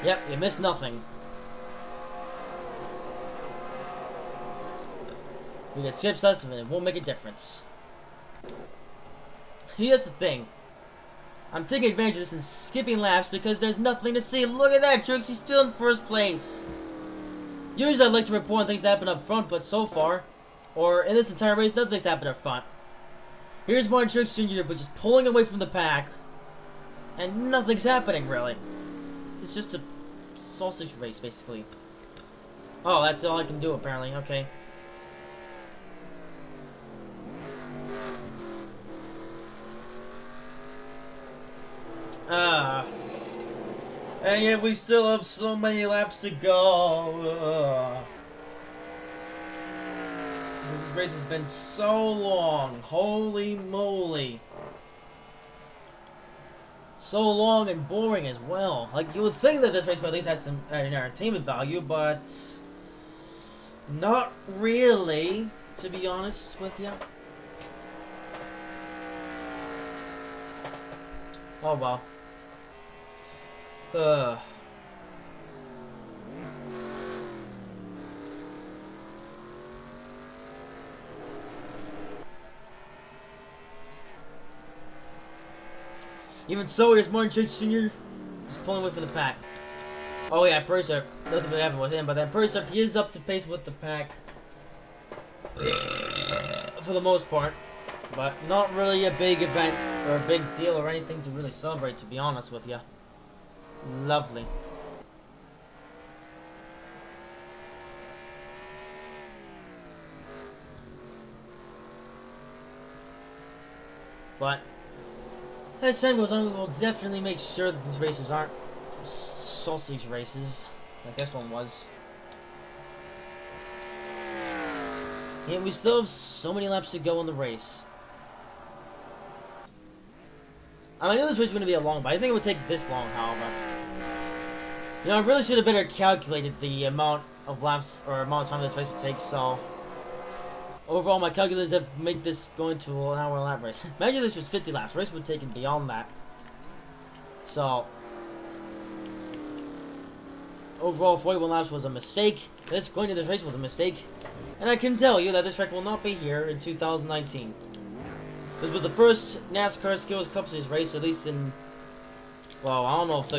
Yep, you missed nothing. We get skips us and it won't make a difference. Here's the thing. I'm taking advantage of this and skipping laps because there's nothing to see. Look at that, Trixie's still in first place. Usually I'd like to report on things that happen up front, but so far, or in this entire race, nothing's happened up front. Here's Martin Truex Jr., but just pulling away from the pack, and nothing's happening, really. It's just a sausage race, basically. Oh, that's all I can do, apparently. Okay. And yet we still have so many laps to go. This race has been so long. Holy moly. So long and boring as well. Like, you would think that this race would at least had some entertainment value, but not really, to be honest with you. Oh well. Even so, here's Martin Truex Jr. just pulling away from the pack. Oh yeah, Purser. Nothing really happened with him, but then Purser, he is up to pace with the pack for the most part. But not really a big event or a big deal or anything to really celebrate, to be honest with you. Lovely. But as time goes on, we will definitely make sure that these races aren't sausage races, like this one was. Yeah, we still have so many laps to go in the race. I knew this race was going to be a long, but I didn't think it would take this long, however. You know, I really should have better calculated the amount of laps, or amount of time this race would take, so overall, my calculators have made this go into an hour lap race. Imagine this was 50 laps. The race would have taken beyond that. So, overall, 41 laps was a mistake. Going to this race was a mistake. And I can tell you that this track will not be here in 2019. This was the first NASCAR Skittles Cup Series race, at least in, well, I don't know if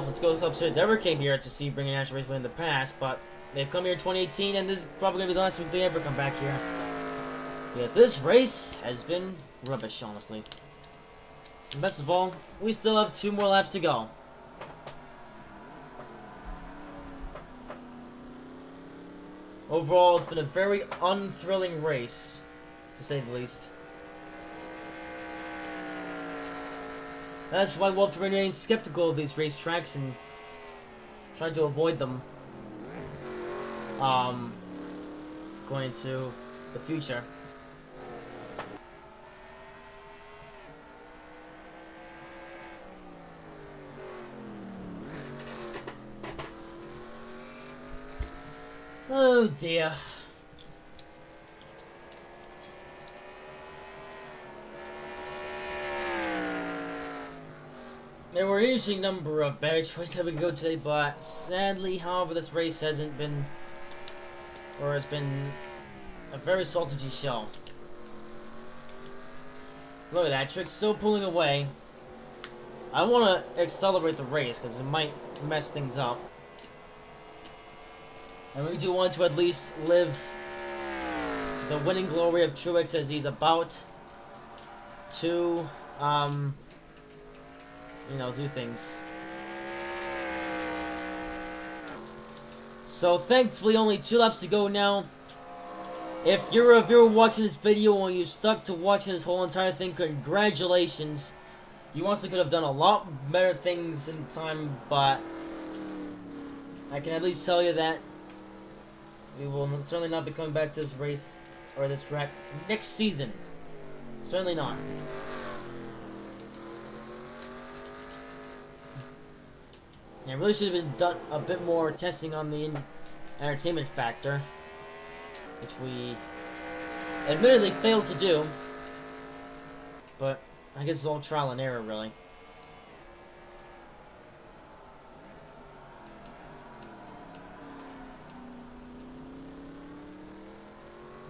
the Skittles Cup Series ever came here to see bringing a NASCAR race in the past, but they've come here in 2018, and this is probably going to be the last week they ever come back here. Because this race has been rubbish, honestly. And best of all, we still have 2 more laps to go. Overall, it's been a very unthrilling race, to say the least. That's why we'll have to remain skeptical of these racetracks and try to avoid them going into the future. Oh dear. There were an interesting number of better choices that we could go today, but sadly, however, this race hasn't been, or has been, a very sausagey show. Look at that, Trick's still pulling away. I want to accelerate the race because it might mess things up. And we do want to at least live the winning glory of Truex as he's about to, you know, do things. So thankfully only 2 laps to go now. If you're a viewer watching this video and you stuck to watching this whole entire thing, congratulations. You honestly could have done a lot better things in time, but I can at least tell you that we will certainly not be coming back to this race or this track next season. Certainly not. Yeah, really should have been done a bit more testing on the entertainment factor, which we admittedly failed to do. But I guess it's all trial and error, really.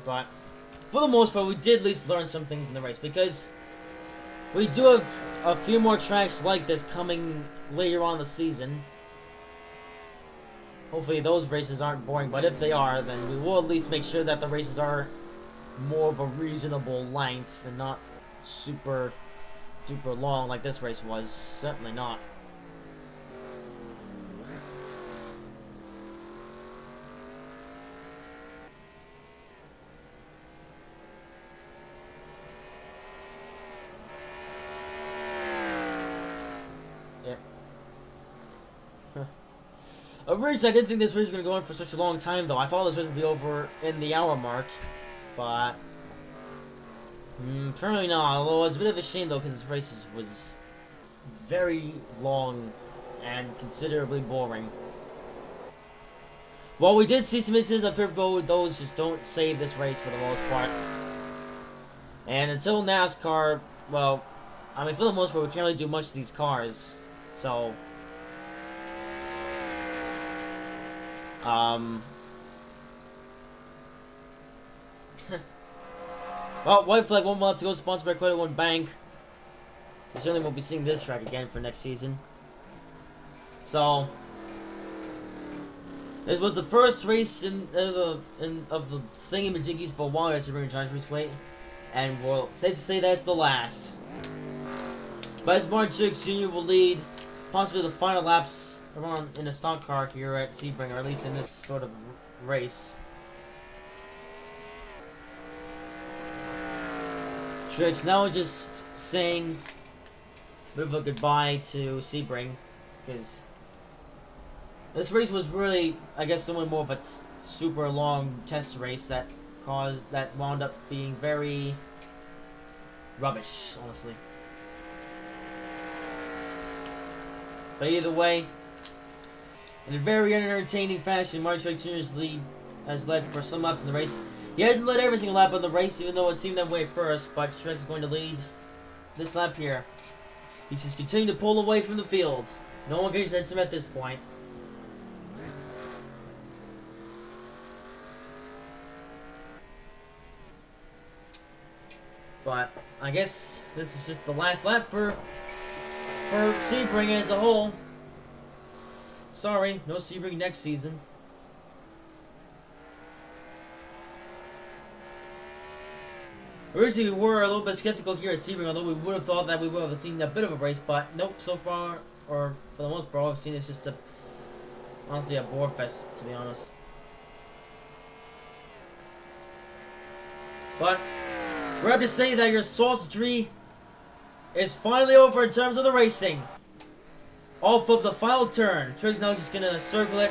But for the most part, we did at least learn some things in the race, because we do have a few more tracks like this coming later on in the season. Hopefully those races aren't boring, but if they are, then we will at least make sure that the races are more of a reasonable length and not super duper long like this race was. Certainly not. Originally, I didn't think this race was going to go on for such a long time, though. I thought this race would be over in the hour mark, but apparently not. Although it's a bit of a shame, though, because this race was very long and considerably boring. While we did see some incidents on pit road, those just don't save this race for the most part. And until NASCAR, well, I mean, for the most part, we can't really do much to these cars, so well, white flag won't have to go, sponsored by Credit One Bank. We certainly won't be seeing this track again for next season. So this was the first race of the thingy-majiggies for a while as Sebring Giants Raceway, and we'll safe to say that's the last. But as Martin Truex Jr. will lead possibly the final laps around in a stock car here at Sebring, or at least in this sort of race. Truex now just saying a bit of a goodbye to Sebring, because this race was really, I guess, somewhat more of a super long test race that wound up being very rubbish, honestly. But either way, in a very entertaining fashion, Martin Truex Jr.'s lead has led for some laps in the race. He hasn't led every single lap of the race, even though it seemed that way at first, but Truex is going to lead this lap here. He's just continuing to pull away from the field. No one can catch him at this point. But I guess this is just the last lap for Sebring as a whole. Sorry, no Sebring next season. Originally, we were a little bit skeptical here at Sebring, although we would have thought that we would have seen a bit of a race, but nope, so far, or for the most part, all I've seen is just honestly a bore fest, to be honest. But we're happy to say that your sausagery is finally over in terms of the racing. Off of the final turn, Truex now just gonna circle it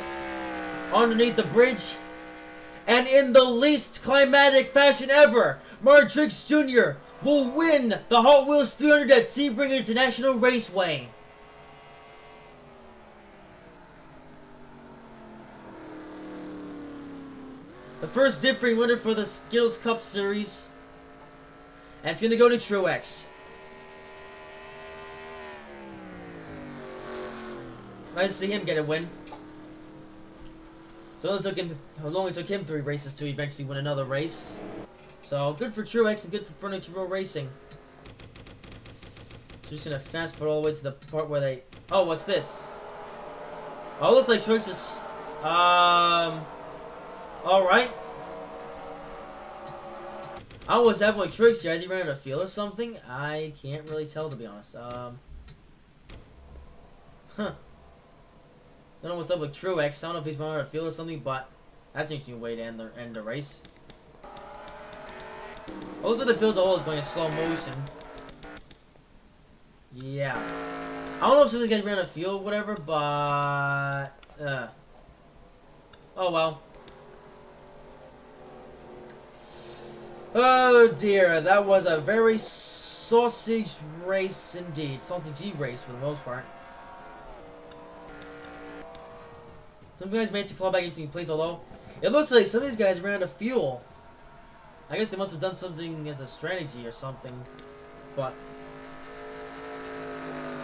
underneath the bridge, and in the least climatic fashion ever, Martin Truex Jr. will win the Hot Wheels 300 at Sebring International Raceway. The first differing winner for the Skittles Cup Series, and it's gonna go to Truex. Nice to see him get a win. So it only took him 3 races to eventually win another race. So good for Truex and good for Furniture Row Racing. So just gonna fast forward all the way to the part where they. Oh, what's this? Oh, it looks like Truex is. All right. I was definitely Truex here. Has he ran out of fuel or something? I can't really tell, to be honest. Huh. Don't know what's up with Truex. I don't know if he's running out of fuel or something, but that's an interesting way to end the race. Also, the field as a whole is going in slow motion. Yeah. I don't know if some of these guys ran out of fuel or whatever, but oh well. Oh dear, that was a very sausage race indeed. Sausage race for the most part. Some guys managed to claw back into place, although it looks like some of these guys ran out of fuel. I guess they must have done something as a strategy or something. but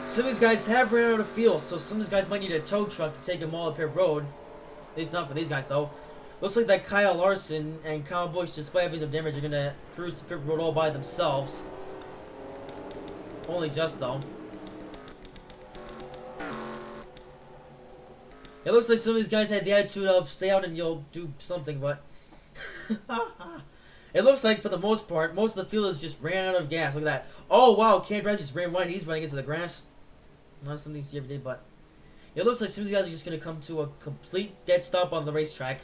some of these guys have ran out of fuel, so some of these guys might need a tow truck to take them all up pit road. At least not for these guys, though. Looks like that Kyle Larson and Kyle Busch, despite having some damage, are going to cruise the pit road all by themselves. Only just, though. It looks like some of these guys had the attitude of stay out and you'll do something, but it looks like for the most part, most of the field is just ran out of gas. Look at that. Oh wow, Can't Drive just ran wide. He's running into the grass. Not something you see every day, but it looks like some of these guys are just going to come to a complete dead stop on the racetrack.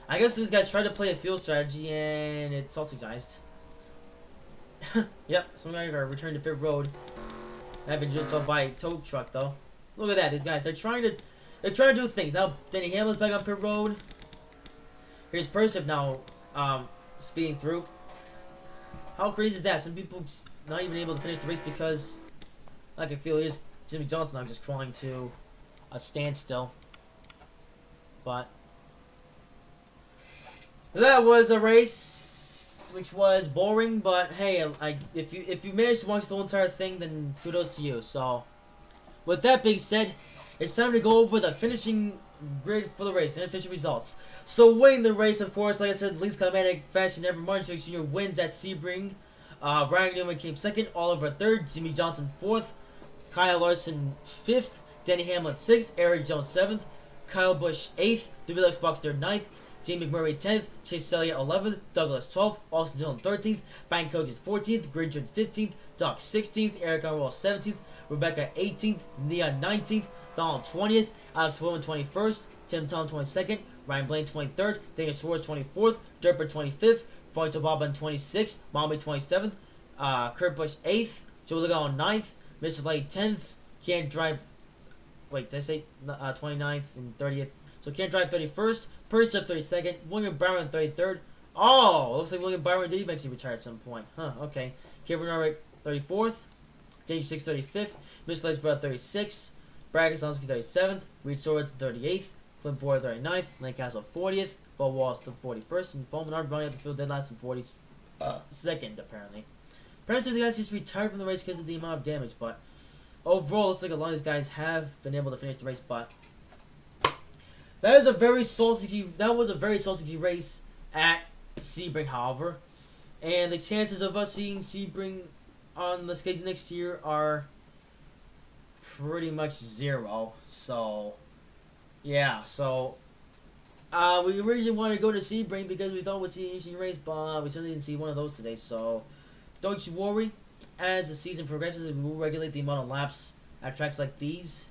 I guess these guys tried to play a field strategy and it's subsidized. Yep, some guys are returning to pit road. I've been just up by a tow truck though. Look at that, these guys. They're trying to do things. Now Denny Hamlin's back on pit road. Here's Persiv now speeding through. How crazy is that? Some people not even able to finish the race because I can feel here's Jimmy Johnson now just crawling to a standstill. But that was a race which was boring, but hey, if you managed to watch the whole entire thing, then kudos to you. So with that being said, it's time to go over the finishing grid for the race and official results. So winning the race, of course, like I said, least climatic fashion ever, Martin Truex Jr. wins at Sebring. Ryan Newman came second, Oliver third, Jimmy Johnson fourth, Kyle Larson fifth, Denny Hamlin sixth, Eric Jones seventh, Kyle Busch eighth, David Boxster ninth, Jamie McMurray 10th, Chase Elliott 11th, Douglas 12th, Austin Dillon 13th, Bank Coaches 14th, Gridgen 15th, Doc 16th, Eric Unroll 17th, Rebecca 18th, Nia 19th, Donald 20th, Alex Willman 21st, Tim Tom 22nd, Ryan Blaine 23rd, Daniel Suarez 24th, Durper 25th, Foyto Boban 26th, Mommy 27th, Kurt Busch 8th, Joe Logano 9th, Mr. Light 10th, Can't Drive, wait, did I say 29th and 30th? So Can't Drive 31st, Persiv 32nd, William Byron 33rd. Oh, looks like William Byron did eventually retire at some point. Huh, okay. Kevin Norrick 34th, Dave 6 35th, Mr. Light's brother 36th, Brad Keselowski 37th, Reed Swords 38th, Clint Boyer 39th, Lane Castle 40th, Bo Wallace 41st, and Bowman Art running up the field dead last in 42nd, apparently. Apparently, the guys just retired from the race because of the amount of damage, but overall, it looks like a lot of these guys have been able to finish the race, but that was a very salty race at Sebring, however, and the chances of us seeing Sebring on the schedule next year are pretty much zero. So yeah, we originally wanted to go to Sebring because we thought we'd see an interesting race, but we certainly didn't see one of those today. So don't you worry, as the season progresses, we will regulate the amount of laps at tracks like these.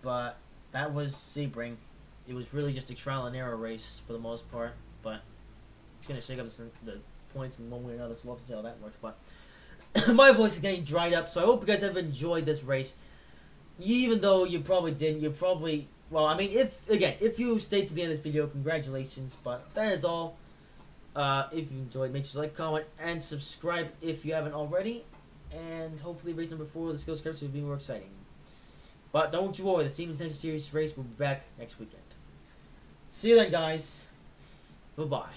But that was Sebring. It was really just a trial and error race for the most part, but it's going to shake up the points in one way or another, so we'll have to see how that works. But my voice is getting dried up, so I hope you guys have enjoyed this race. Even though you probably didn't, well, I mean, if you stayed to the end of this video, congratulations, but that is all. If you enjoyed, make sure to like, comment, and subscribe if you haven't already, and hopefully race number 4 of the Skittles Cup will be more exciting. But don't you worry, the Steven Central Series race will be back next weekend. See you then, guys. Bye-bye.